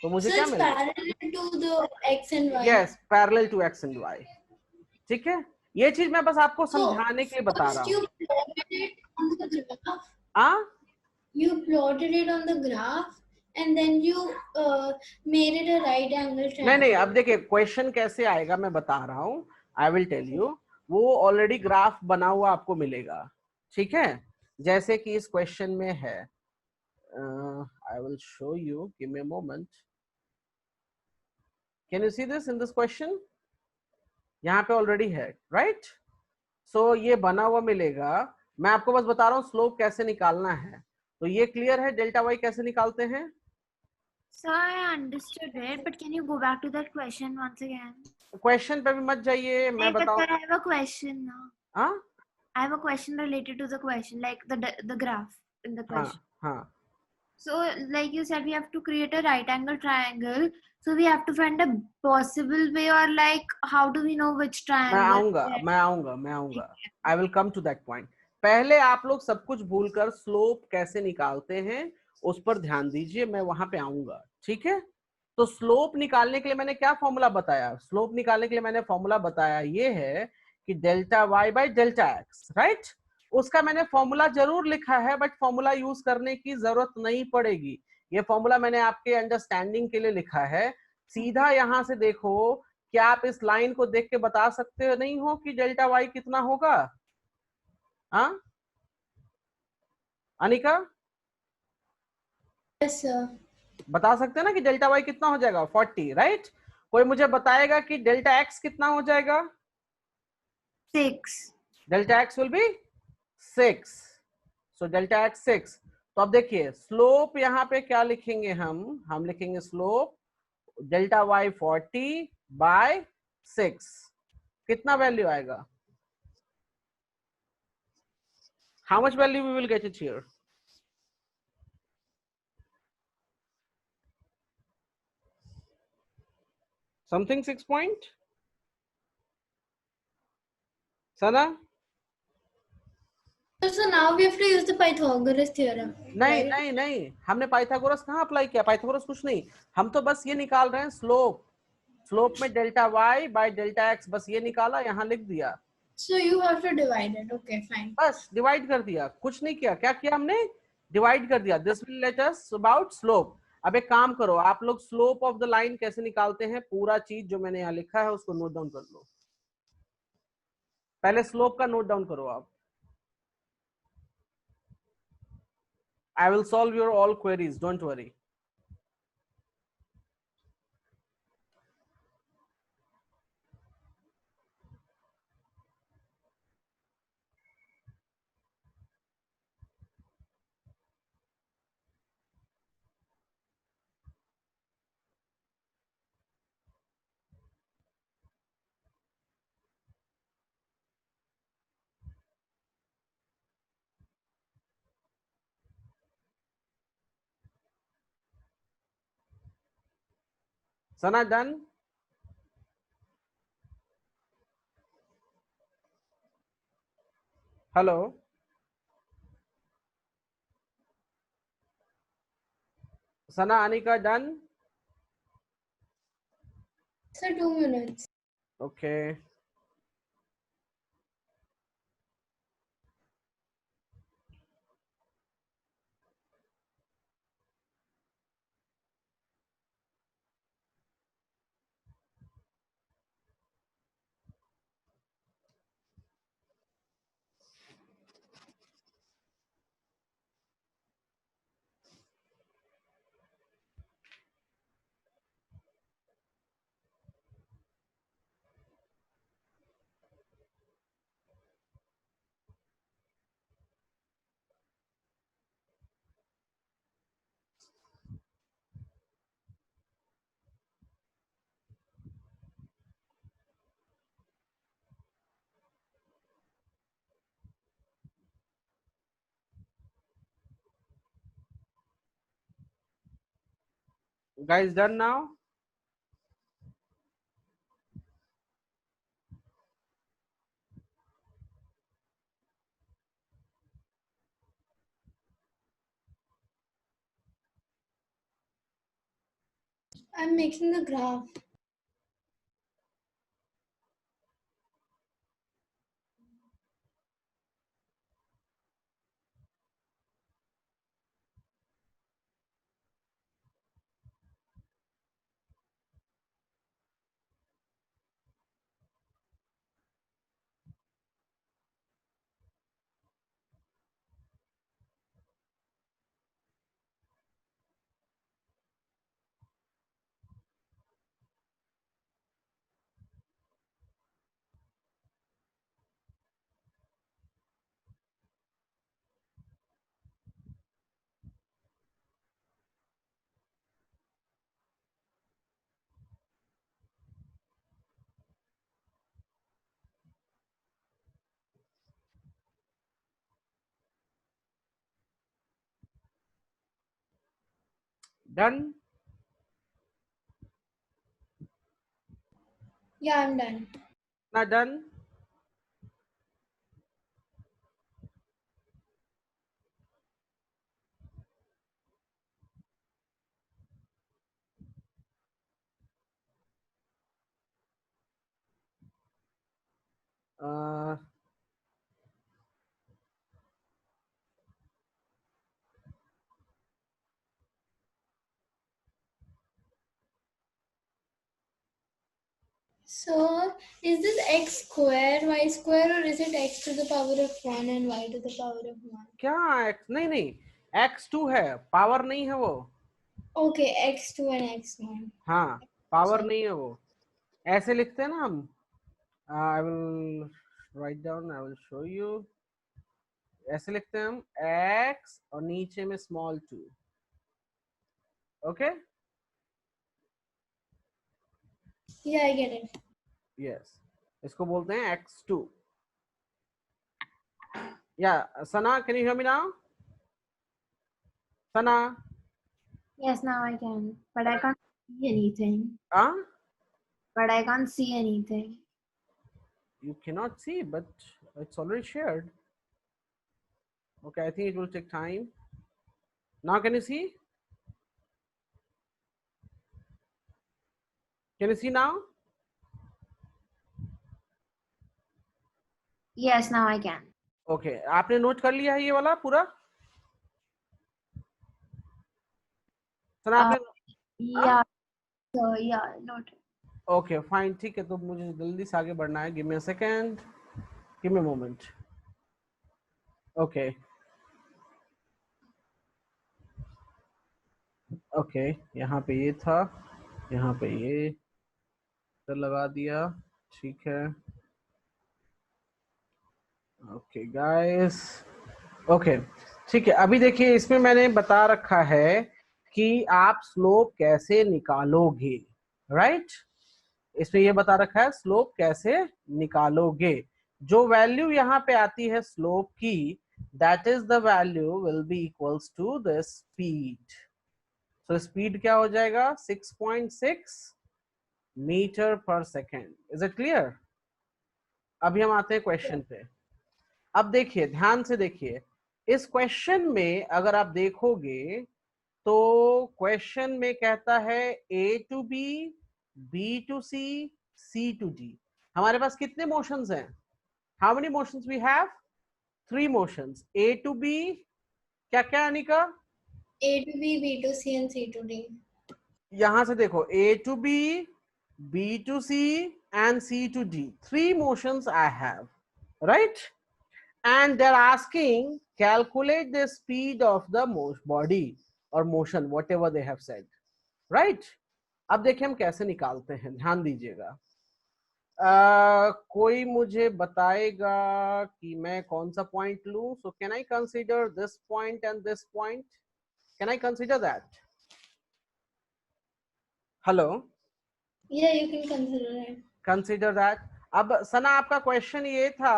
तो मुझे So क्या it's मिल गया? parallel to the x and y. Yes, parallel to x and y. ठीक है, ये चीज मैं बस आपको So समझाने के लिए बता रहा first हूँ। you plotted it on the graph. हाँ, You plotted it on the graph, and then you made it a right angle triangle. नहीं, अब देखिए क्वेश्चन कैसे आएगा मैं बता रहा हूँ, आई विल टेल यू। वो ऑलरेडी ग्राफ बना हुआ आपको मिलेगा, ठीक है? जैसे कि इस क्वेश्चन में है, I will show you, give me a moment. Can you see this in this question? यहाँ पे ऑलरेडी है, राइट? सो ये बना हुआ मिलेगा। मैं आपको बस बता रहा हूँ स्लोप कैसे निकालना है। तो ये क्लियर है डेल्टा वाई कैसे निकालते हैं? So I understood it, but can you go back to that question once again? Question पे भी मत जाइए, मैं But बताऊं। sir, I have a question now. हाँ I have a question related to the question, like the graph in the हाँ question. हाँ, So, like you said, we have to create a right angle triangle. So we have to find a possible way, or like how do we know which मैं triangle? आऊंगा, I will come to that point. पहले आप लोग सब कुछ भूलकर slope कैसे निकालते हैं उस पर ध्यान दीजिए, मैं वहां पे आऊंगा, ठीक है? तो स्लोप निकालने के लिए मैंने क्या फॉर्मूला बताया? स्लोप निकालने के लिए मैंने फॉर्मूला बताया ये है कि delta y by delta x, right? उसका मैंने फॉर्मूला जरूर लिखा है, बट फॉर्मूला यूज करने की जरूरत नहीं पड़ेगी। ये फॉर्मूला मैंने आपके अंडरस्टैंडिंग के लिए लिखा है। सीधा यहां से देखो, क्या आप इस लाइन को देख के बता सकते हो नहीं हो कि डेल्टा वाई कितना होगा? हाँ अनिका, Yes, sir. बता सकते हैं ना कि डेल्टा वाई कितना हो जाएगा? 40, राइट? कोई मुझे बताएगा कि डेल्टा एक्स कितना हो जाएगा? 6. Delta x will be 6। So delta x 6। तो अब देखिए स्लोप यहाँ पे क्या लिखेंगे हम लिखेंगे स्लोप डेल्टा वाई 40 बाय 6। कितना वैल्यू आएगा? How much value we will get it here? Something 6 point. Sana? So now we have to use the Pythagoras theorem. नहीं right? नहीं नहीं, हमने पाइथागोरस कहाँ अप्लाई किया? पाइथागोरस कुछ नहीं, हम तो बस ये निकाल रहे हैं स्लोप। स्लोप में delta y by delta x, बस ये निकाला, यहाँ लिख दिया, So you have to divide it. Okay, fine. बस डिवाइड कर दिया, कुछ नहीं किया। क्या किया हमने? डिवाइड कर दिया। This will let us about slope. अब एक काम करो, आप लोग स्लोप ऑफ द लाइन कैसे निकालते हैं, पूरा चीज जो मैंने यहाँ लिखा है उसको नोट डाउन कर लो। पहले स्लोप का नोट डाउन करो आप। I will solve your all queries, don't worry. Sana done? Hello, Sana Anika done? Sir, 2 minutes. Okay, guys done now? I'm making the graph. Done? Yeah, I'm done. Not done? Uh, So, is this x square, y square, or is it x to the power of 1 and y to the power of 1? क्या x? नहीं नहीं, x2 है, power नहीं है वो. Okay, x2 and x1. हाँ, power नहीं है वो. ऐसे लिखते हैं ना हम. I will write down, I will show you. ऐसे लिखते हैं हम x और नीचे में small 2. Okay? Yeah, I get it. Yes. इसको बोलते हैं x2. Yeah, Sana, can you hear me now? Sana? Yes, now I can. But I can't see anything. Huh? But I can't see anything. You cannot see, but it's already shared. Okay, I think it will take time. Now can you see? Can you see now? Yes, now I can. Okay, आपने note कर लिया है ये वाला पूरा? सना आपने? Yeah. So yeah, noted. Okay fine, ठीक है, तो मुझे जल्दी से आगे बढ़ना है. Give me a second, give me a moment. Okay okay, यहाँ पे ये था, यहाँ पे ये तो लगा दिया. ठीक है. ओके गाइस, ओके ठीक है. अभी देखिए, इसमें मैंने बता रखा है कि आप स्लोप कैसे निकालोगे. राइट? इसमें ये बता रखा है स्लोप कैसे निकालोगे. जो वैल्यू यहाँ पे आती है स्लोप की, that is the value will be equals to the speed. So speed क्या हो जाएगा? 6.6 मीटर पर सेकेंड। Is it clear? अभी हम आते हैं क्वेश्चन पे। अब देखिए, ध्यान से देखिए, इस क्वेश्चन में अगर आप देखोगे तो क्वेश्चन में कहता है A to B, B to C, C to D. हमारे पास कितने मोशंस हैं? How many motions we have? 3 motions. A to B, क्या क्या Anika? A to B, B to C and C to D. यहां से देखो, A to B, B to C and C to D, 3 motions I have, right? And they're asking calculate the speed of the body or motion, whatever they have said, right? अब देखिए हम कैसे निकालते हैं, ध्यान दीजिएगा। कोई मुझे बताएगा कि मैं कौन सा पॉइंट लूं? So can I consider this point and this point? Can I consider that? Hello? Yeah, you can consider it. Consider that. अब सना, आपका क्वेश्चन ये था।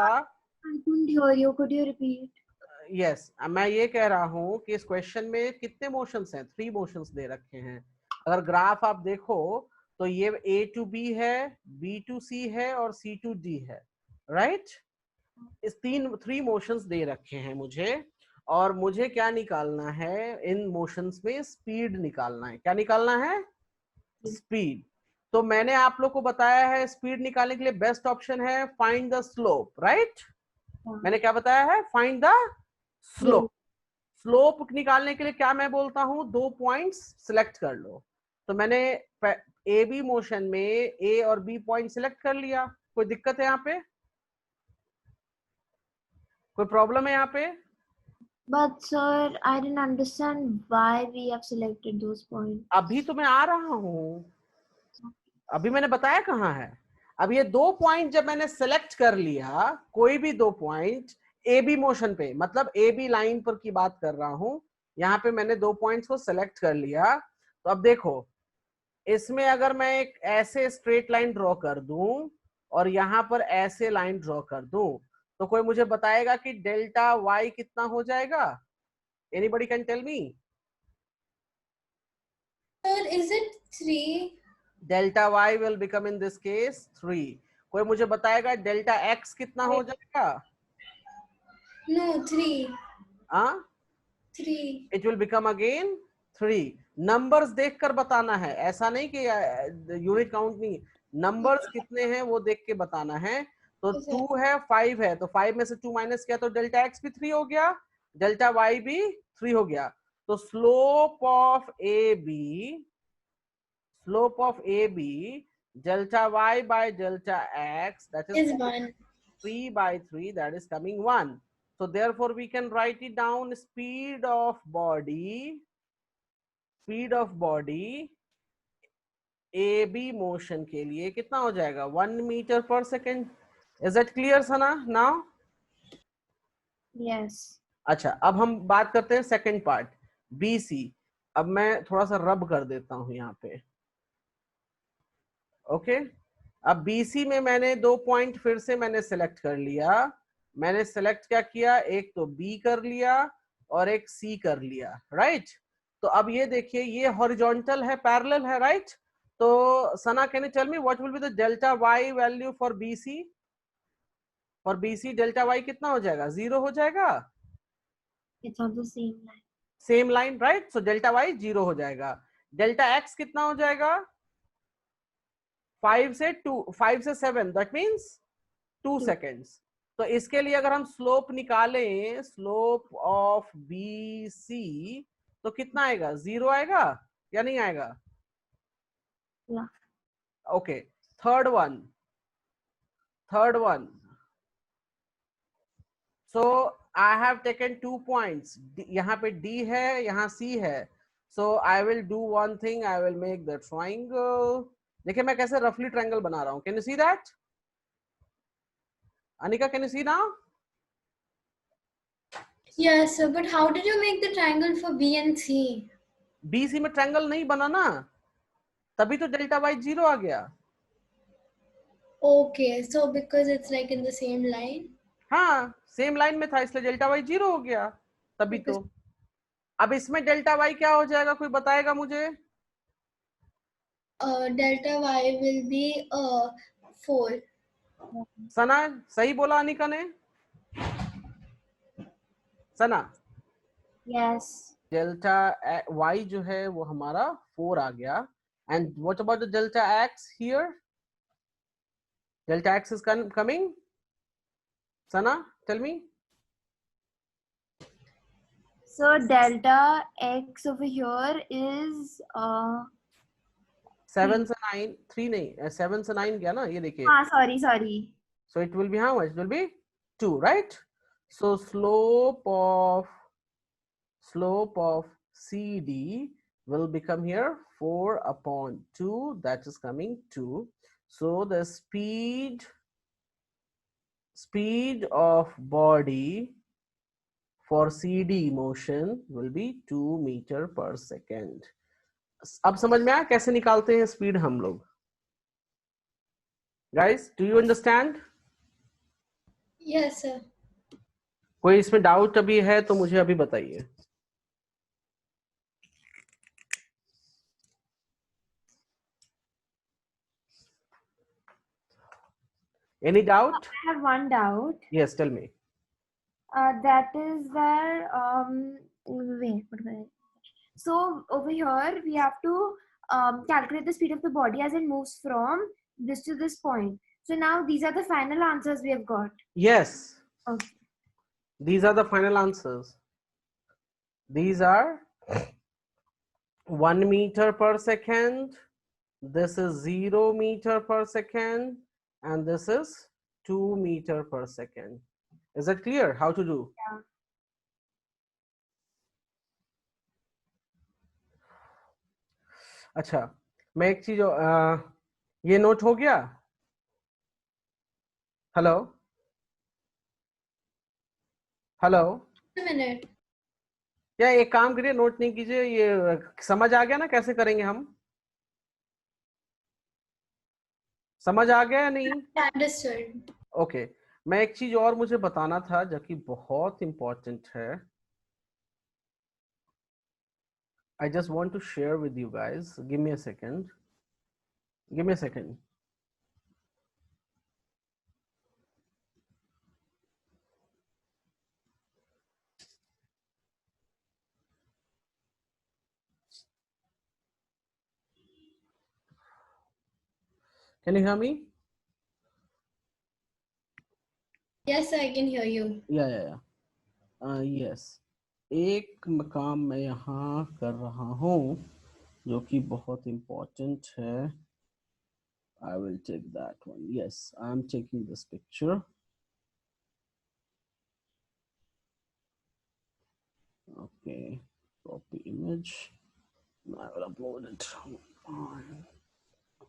I couldn't hear you. Could you repeat? Yes, मैं ये कह रहा हूं कि इस क्वेश्चन में कितने मोशंस हैं? 3 मोशंस दे रखे हैं। अगर ग्राफ आप देखो तो ये ए टू बी है, बी टू सी है और सी टू डी है, राइट? इस 3 मोशंस दे रखे हैं मुझे, और मुझे क्या निकालना है? इन मोशंस में स्पीड निकालना है। क्या निकालना है? स्पीड। तो मैंने आप लोग को बताया है स्पीड निकालने के लिए बेस्ट ऑप्शन है फाइंड द स्लोप, राइट? मैंने क्या बताया है? Find the slope. स्लोप निकालने के लिए क्या मैं बोलता हूं? 2 पॉइंट्स सिलेक्ट कर लो। तो मैंने ए बी मोशन में ए और बी पॉइंट सिलेक्ट कर लिया। कोई दिक्कत है यहाँ पे? कोई प्रॉब्लम है यहाँ पे? But sir, I didn't understand why we have selected those points. अभी तो मैं आ रहा हूं, अभी मैंने बताया कहाँ है। अब ये 2 पॉइंट जब मैंने सेलेक्ट कर लिया, कोई भी 2 पॉइंट ए बी मोशन पे, मतलब ए बी लाइन पर की बात कर रहा हूं, यहाँ पे मैंने 2 पॉइंट्स को सेलेक्ट कर लिया। तो अब देखो, इसमें अगर मैं एक ऐसे स्ट्रेट लाइन ड्रॉ कर दूं और यहाँ पर ऐसे लाइन ड्रॉ कर दूं, तो कोई मुझे बताएगा कि डेल्टा वाई कितना हो जाएगा? Anybody can tell me? Sir, is it 3? Delta y will become in this case 3। कोई मुझे बताएगा डेल्टा एक्स कितना हो जाएगा? No, 3. हाँ, 3. It will become again 3। Numbers देखकर बताना है, ऐसा नहीं कि यूनिट काउंट नहीं, नंबर्स कितने हैं वो देख के बताना है। तो 2 है, 5 है, तो 5 में से 2 माइनस किया तो डेल्टा एक्स भी 3 हो गया, डेल्टा वाई भी 3 हो गया। तो slope of A B, slope of AB, delta y by delta x, that Is is 1. 3 by 3, that is coming 1. So therefore we can write it down, speed of body AB motion के लिए कितना हो जाएगा? 1 metre पर second. Is that clear Sana now? Yes. अच्छा, अब हम बात करते हैं सेकेंड पार्ट, BC। अब मैं थोड़ा सा रब कर देता हूं यहाँ पे, ओके। अब BC में मैंने 2 पॉइंट फिर से मैंने सेलेक्ट कर लिया। मैंने सेलेक्ट क्या किया? एक तो B कर लिया और एक C कर लिया, राइट? तो अब ये देखिए, ये हॉरिजॉन्टल है, पैरेलल है, राइट? तो Sana, can you tell me what will be the delta Y value for BC? For BC delta Y कितना हो जाएगा? 0 हो जाएगा। It's on the same line. Same line, right? So delta y 0 हो जाएगा। डेल्टा एक्स कितना हो जाएगा? 5 से 7, दैट मीन्स 2 सेकेंड्स। तो इसके लिए अगर हम स्लोप निकालें, स्लोप ऑफ BC, तो कितना आएगा? 0 आएगा या नहीं आएगा? Yeah. Okay, third one. So I have taken 2 points, यहाँ पे D है, यहाँ C है। So I will do one thing, I will make the triangle. देखिए मैं कैसे रफली ट्रायंगल बना रहा हूं। Can you see that? Anika, can you see now? Yes, sir, but how did you make the triangle for B and C? BC में triangle नहीं बना ना, तभी तो डेल्टा वाई 0 आ गया। Okay, so because it's like in the same line? हाँ, same line में था, इसलिए डेल्टा वाई 0 हो गया, तभी तो। अब इसमें डेल्टा वाई क्या हो जाएगा? कोई बताएगा मुझे? delta y will be 4. सना सही बोला अनिका ने? सना Yes. डेल्टा y जो है वो हमारा 4 आ गया. And what about the delta x here? Delta x is coming. Sana, tell me. So delta x over here is 7 से 9, 3 नहीं, 7 से 9 गया ना, ये देखिए. sorry. So it will be how much? It will be 2, right? So slope of CD will become here 4 upon 2, that is coming 2. So the speed of body for CD motion will be 2 meter per second. अब समझ में आया कैसे निकालते हैं speed हम लोग? Guys, do you understand? Yes, sir. कोई इसमें डाउट अभी है तो मुझे अभी बताइए. Any doubt? I have one doubt. Yes, tell me. That is where wait, what was it? So over here we have to calculate the speed of the body as it moves from this to this point. So now these are the final answers we have got. Yes. Okay. These are the final answers. These are 1 meter per second. This is 0 meter per second. And this is 2 meter per second. Is that clear how to do? Yeah. अच्छा, मैं एक चीज ये note हो गया? Hello hello, A minute. या एक काम करिए, नोट नहीं कीजिए, ये समझ आ गया ना कैसे करेंगे हम? समझ आ गया या नहीं? Understood. ओके, मैं एक चीज और मुझे बताना था जो कि बहुत इंपॉर्टेंट है. I just want to share with you guys. Give me a second. Give me a second. Can you hear me? Yes, I can hear you. Yeah. Yes. एक काम मैं यहाँ कर रहा हूँ जो कि बहुत important है. I will take that one. Yes, I am taking this picture. Okay, copy image. I will upload it.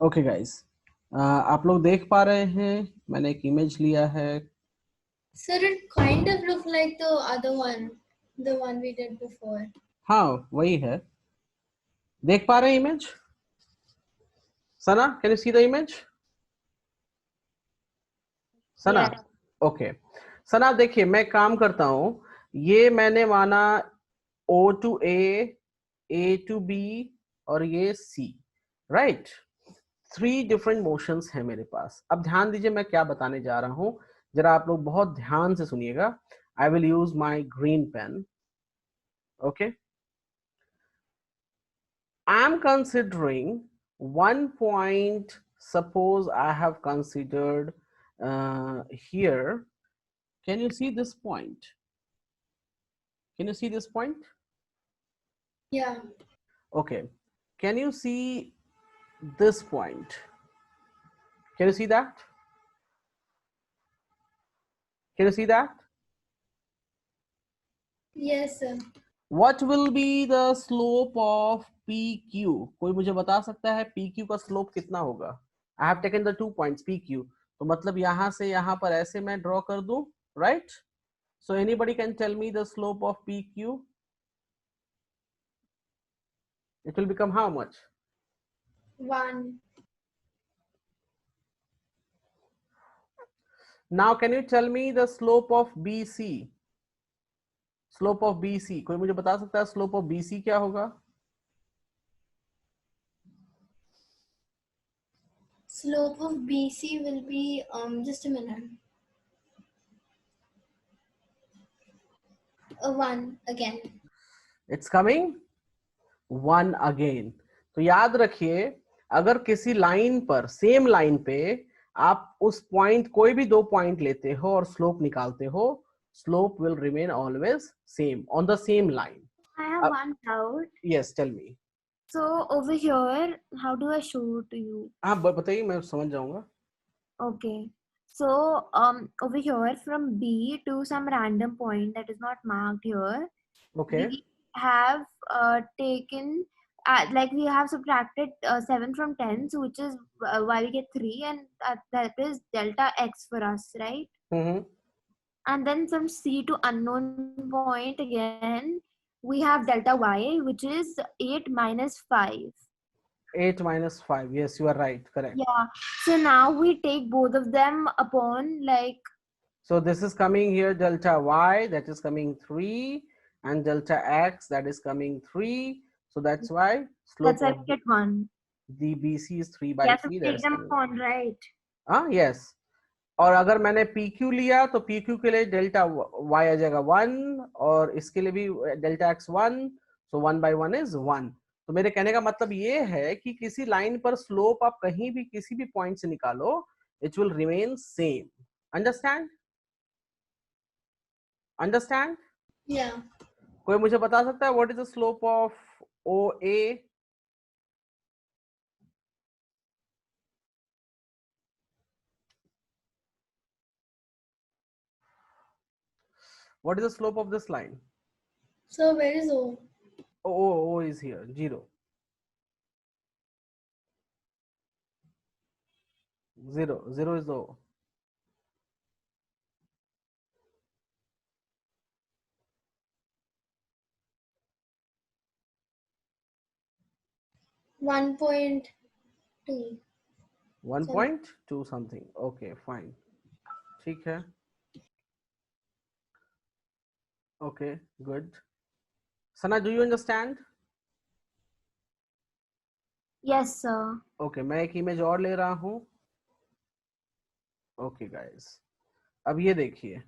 Okay, guys. आप लोग देख पा रहे हैं मैंने एक इमेज लिया है. Sir, it kind of looked like the other one, the one we did before. हाँ, वही है. देख पा रहे हैं image? Sana, can you see the image? Sana, Yes. Okay. Sana देखिए, मैं काम करता हूं. ये मैंने माना O to A to B और ये C, राइट? 3 डिफरेंट मोशंस हैं मेरे पास. अब ध्यान दीजिए मैं क्या बताने जा रहा हूं, जरा आप लोग बहुत ध्यान से सुनिएगा. I will use my green pen. Okay, I am considering one point. Suppose I have considered here. Can you see this point? Can you see this point? Yeah. Okay. Can you see this point? Can you see that? Can you see that? Yes, sir. What will be the slope of PQ? कोई मुझे बता सकता है PQ का slope कितना होगा? I have taken the 2 points PQ. तो मतलब यहाँ से यहाँ पर ऐसे मैं ड्रॉ कर दूं, right? So anybody can tell me the slope of PQ? It will become how much? 1. Now can you tell me the slope of BC? Slope of BC. कोई मुझे बता सकता है slope of BC क्या होगा? Slope of BC will be just a minute. 1 again. It's coming 1 again. तो याद रखिए, अगर किसी लाइन पर, सेम लाइन पे आप उस पॉइंट, कोई भी 2 पॉइंट लेते हो और स्लोप निकालते हो, slope will remain always same on the same line. I have one doubt. Yes, tell me. So over here, how do I show to you? हाँ बताइए, मैं समझ जाऊंगा. Okay. So over here from B to some random point that is not marked here, Okay. we have taken like we have subtracted 7 from 10, so which is why we get 3, and that is delta x for us, right? Mm-hmm. And then from C to unknown point again, we have delta y, which is 8 minus 5. 8 minus 5. Yes, you are right. Correct. Yeah. So now we take both of them upon like. So this is coming here delta y, that is coming 3, and delta x, that is coming 3. So that's why slope That's why of we get 1. the BC is 3 by Yeah, so 3. we That take is them coming. upon, right? Yes. और अगर मैंने PQ लिया तो PQ के लिए delta y आ जाएगा 1, और इसके लिए भी delta x 1. So 1 by 1 is 1. तो मेरे कहने का मतलब ये है कि किसी लाइन पर स्लोप आप कहीं भी किसी भी पॉइंट से निकालो, it will remain same. Understand? Understand? Yeah. कोई मुझे बता सकता है what is the slope of OA? What is the slope of this line? So where is O? O is here, 0. 0 is O. 1.2. 1.2 something. Okay, fine. ठीक है. Okay, good. Sana, do you understand? Yes, sir. Okay, मैं एक image और ले रहा हूँ. Okay, guys. अब ये देखिए,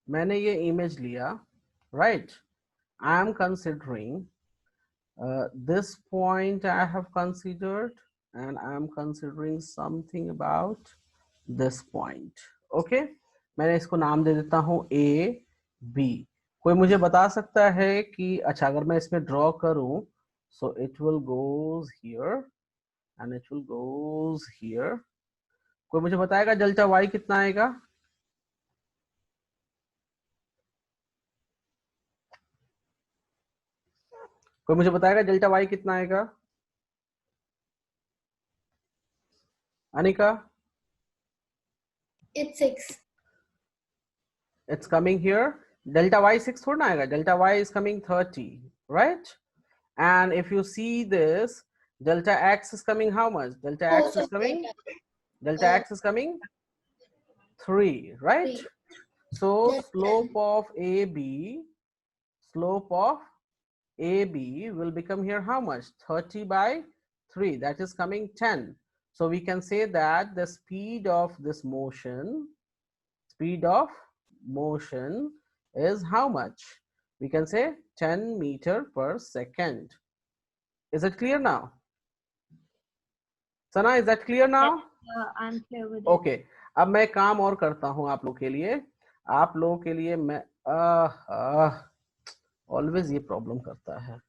मैंने ये इमेज लिया, right? I am considering this point I have considered, and I am considering something about this point. Okay? मैंने इसको नाम दे देता हूँ A, B. कोई मुझे बता सकता है कि अच्छा अगर मैं इसमें ड्रॉ करूं, so it will goes here and it will goes here. कोई मुझे बताएगा डेल्टा y कितना आएगा? कोई मुझे बताएगा डेल्टा y कितना आएगा? Anika? It's 6. It's coming here. Delta y 6 थोड़ा ना आएगा. Delta y is coming 30, right? And if you see this, delta x is coming how much? Delta x is coming, delta x is coming 3, right? 3. So That's slope of AB, slope of AB will become here how much? 30 by 3, that is coming 10. So we can say that the speed of this motion, is how much? We can say 10 meter per second. Is it clear now? Sana, is that clear now? I'm clear with it. Okay. अब मैं काम और करता हूं आप लोग के लिए. आप लोगों के लिए मैं ऑलवेज ये प्रॉब्लम करता है.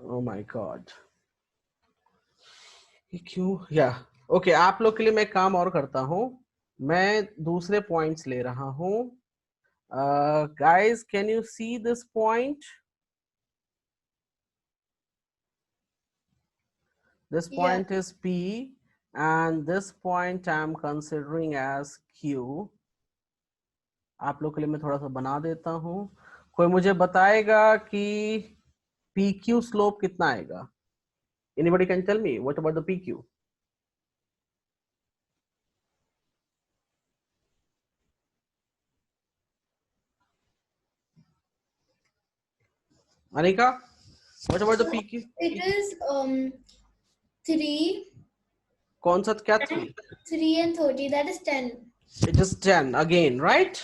Oh my God. ये क्यों? या ओके, आप लोग के लिए मैं काम और करता हूं. मैं दूसरे पॉइंट्स ले रहा हूं. Guys, can you see this point? This point is P, and this point I am considering as Q. आप लोग के लिए मैं थोड़ा सा बना देता हूं. कोई मुझे बताएगा कि PQ slope कितना आएगा? Anybody can tell me what about the PQ? Anika, what about the PQ? It is 3, कौन सा क्या 3? 3 and 30, that is 10. It is 10 again, right?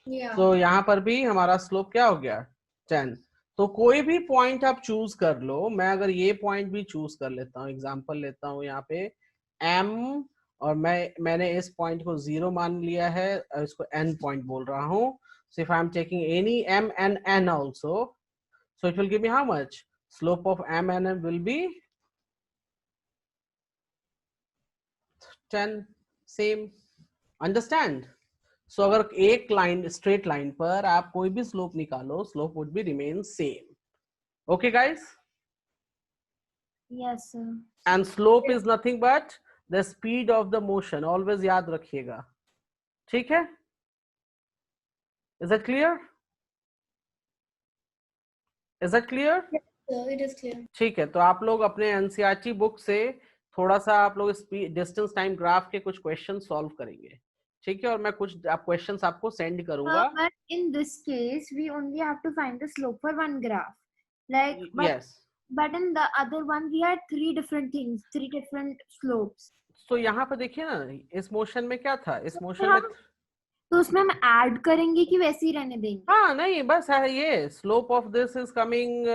Yeah. तो यहाँ पर भी हमारा स्लोप क्या हो गया? 10. तो कोई भी पॉइंट आप चूज कर लो. मैं अगर ये पॉइंट भी चूज कर लेता हूँ, एग्जांपल लेता हूँ यहाँ पे m, और मैंने इस पॉइंट को 0 मान लिया है और इसको n पॉइंट बोल रहा हूँ. So if I am taking any m and n also, so it will give me how much? Slope of m and n will be 10. Same. Understand? So अगर एक लाइन स्ट्रेट लाइन पर आप कोई भी slope निकालो, slope would be remain same. Okay guys? Yes, sir. And slope is nothing but the speed of the motion. Always याद रखिएगा. ठीक है? Is that clear? Is that clear? So it is clear. ठीक है. तो आप लोग अपने NCERT बुक से थोड़ा सा आप लोग डिस्टेंस टाइम ग्राफ के कुछ क्वेश्चन सॉल्व करेंगे. ठीक है, और मैं कुछ क्वेश्चंस आपको सेंड करूंगा. But in this case, we only have to find the slope for one graph. Like, Yes. but in the other one, we had 3 different things, 3 different slopes. तो यहाँ पर देखिए ना, इस मोशन में क्या था? इस मोशन में तो उसमें हम ऐड करेंगे कि वैसे ही रहने देंगे? हाँ नहीं, बस है ये slope of this is coming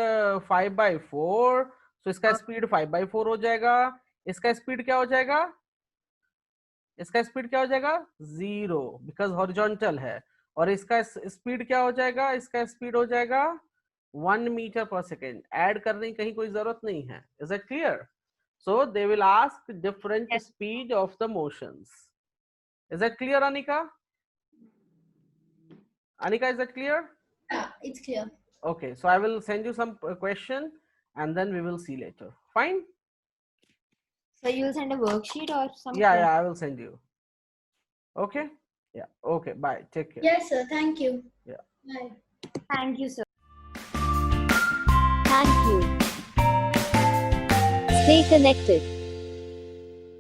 5/4. तो इसका स्पीड 5/4 हो जाएगा. इसका स्पीड क्या हो जाएगा? इसका स्पीड क्या हो जाएगा? 0, बिकॉज हॉरिजॉन्टल है. और इसका स्पीड क्या हो जाएगा? इसका स्पीड हो जाएगा 1 मीटर पर सेकेंड. ऐड करने की कहीं कोई जरूरत नहीं है. Is that clear? So they will ask different speed of the motions. Is that clear Anika? Anika, is that clear? Yeah, it's clear. Okay, so I will send you some question and then we will see later. Fine? So you'll send a worksheet or something? Yeah, I will send you. Okay? Yeah, okay, bye. Take care. Yes, sir. Thank you. Yeah. Bye. Thank you, sir. Thank you. Stay connected.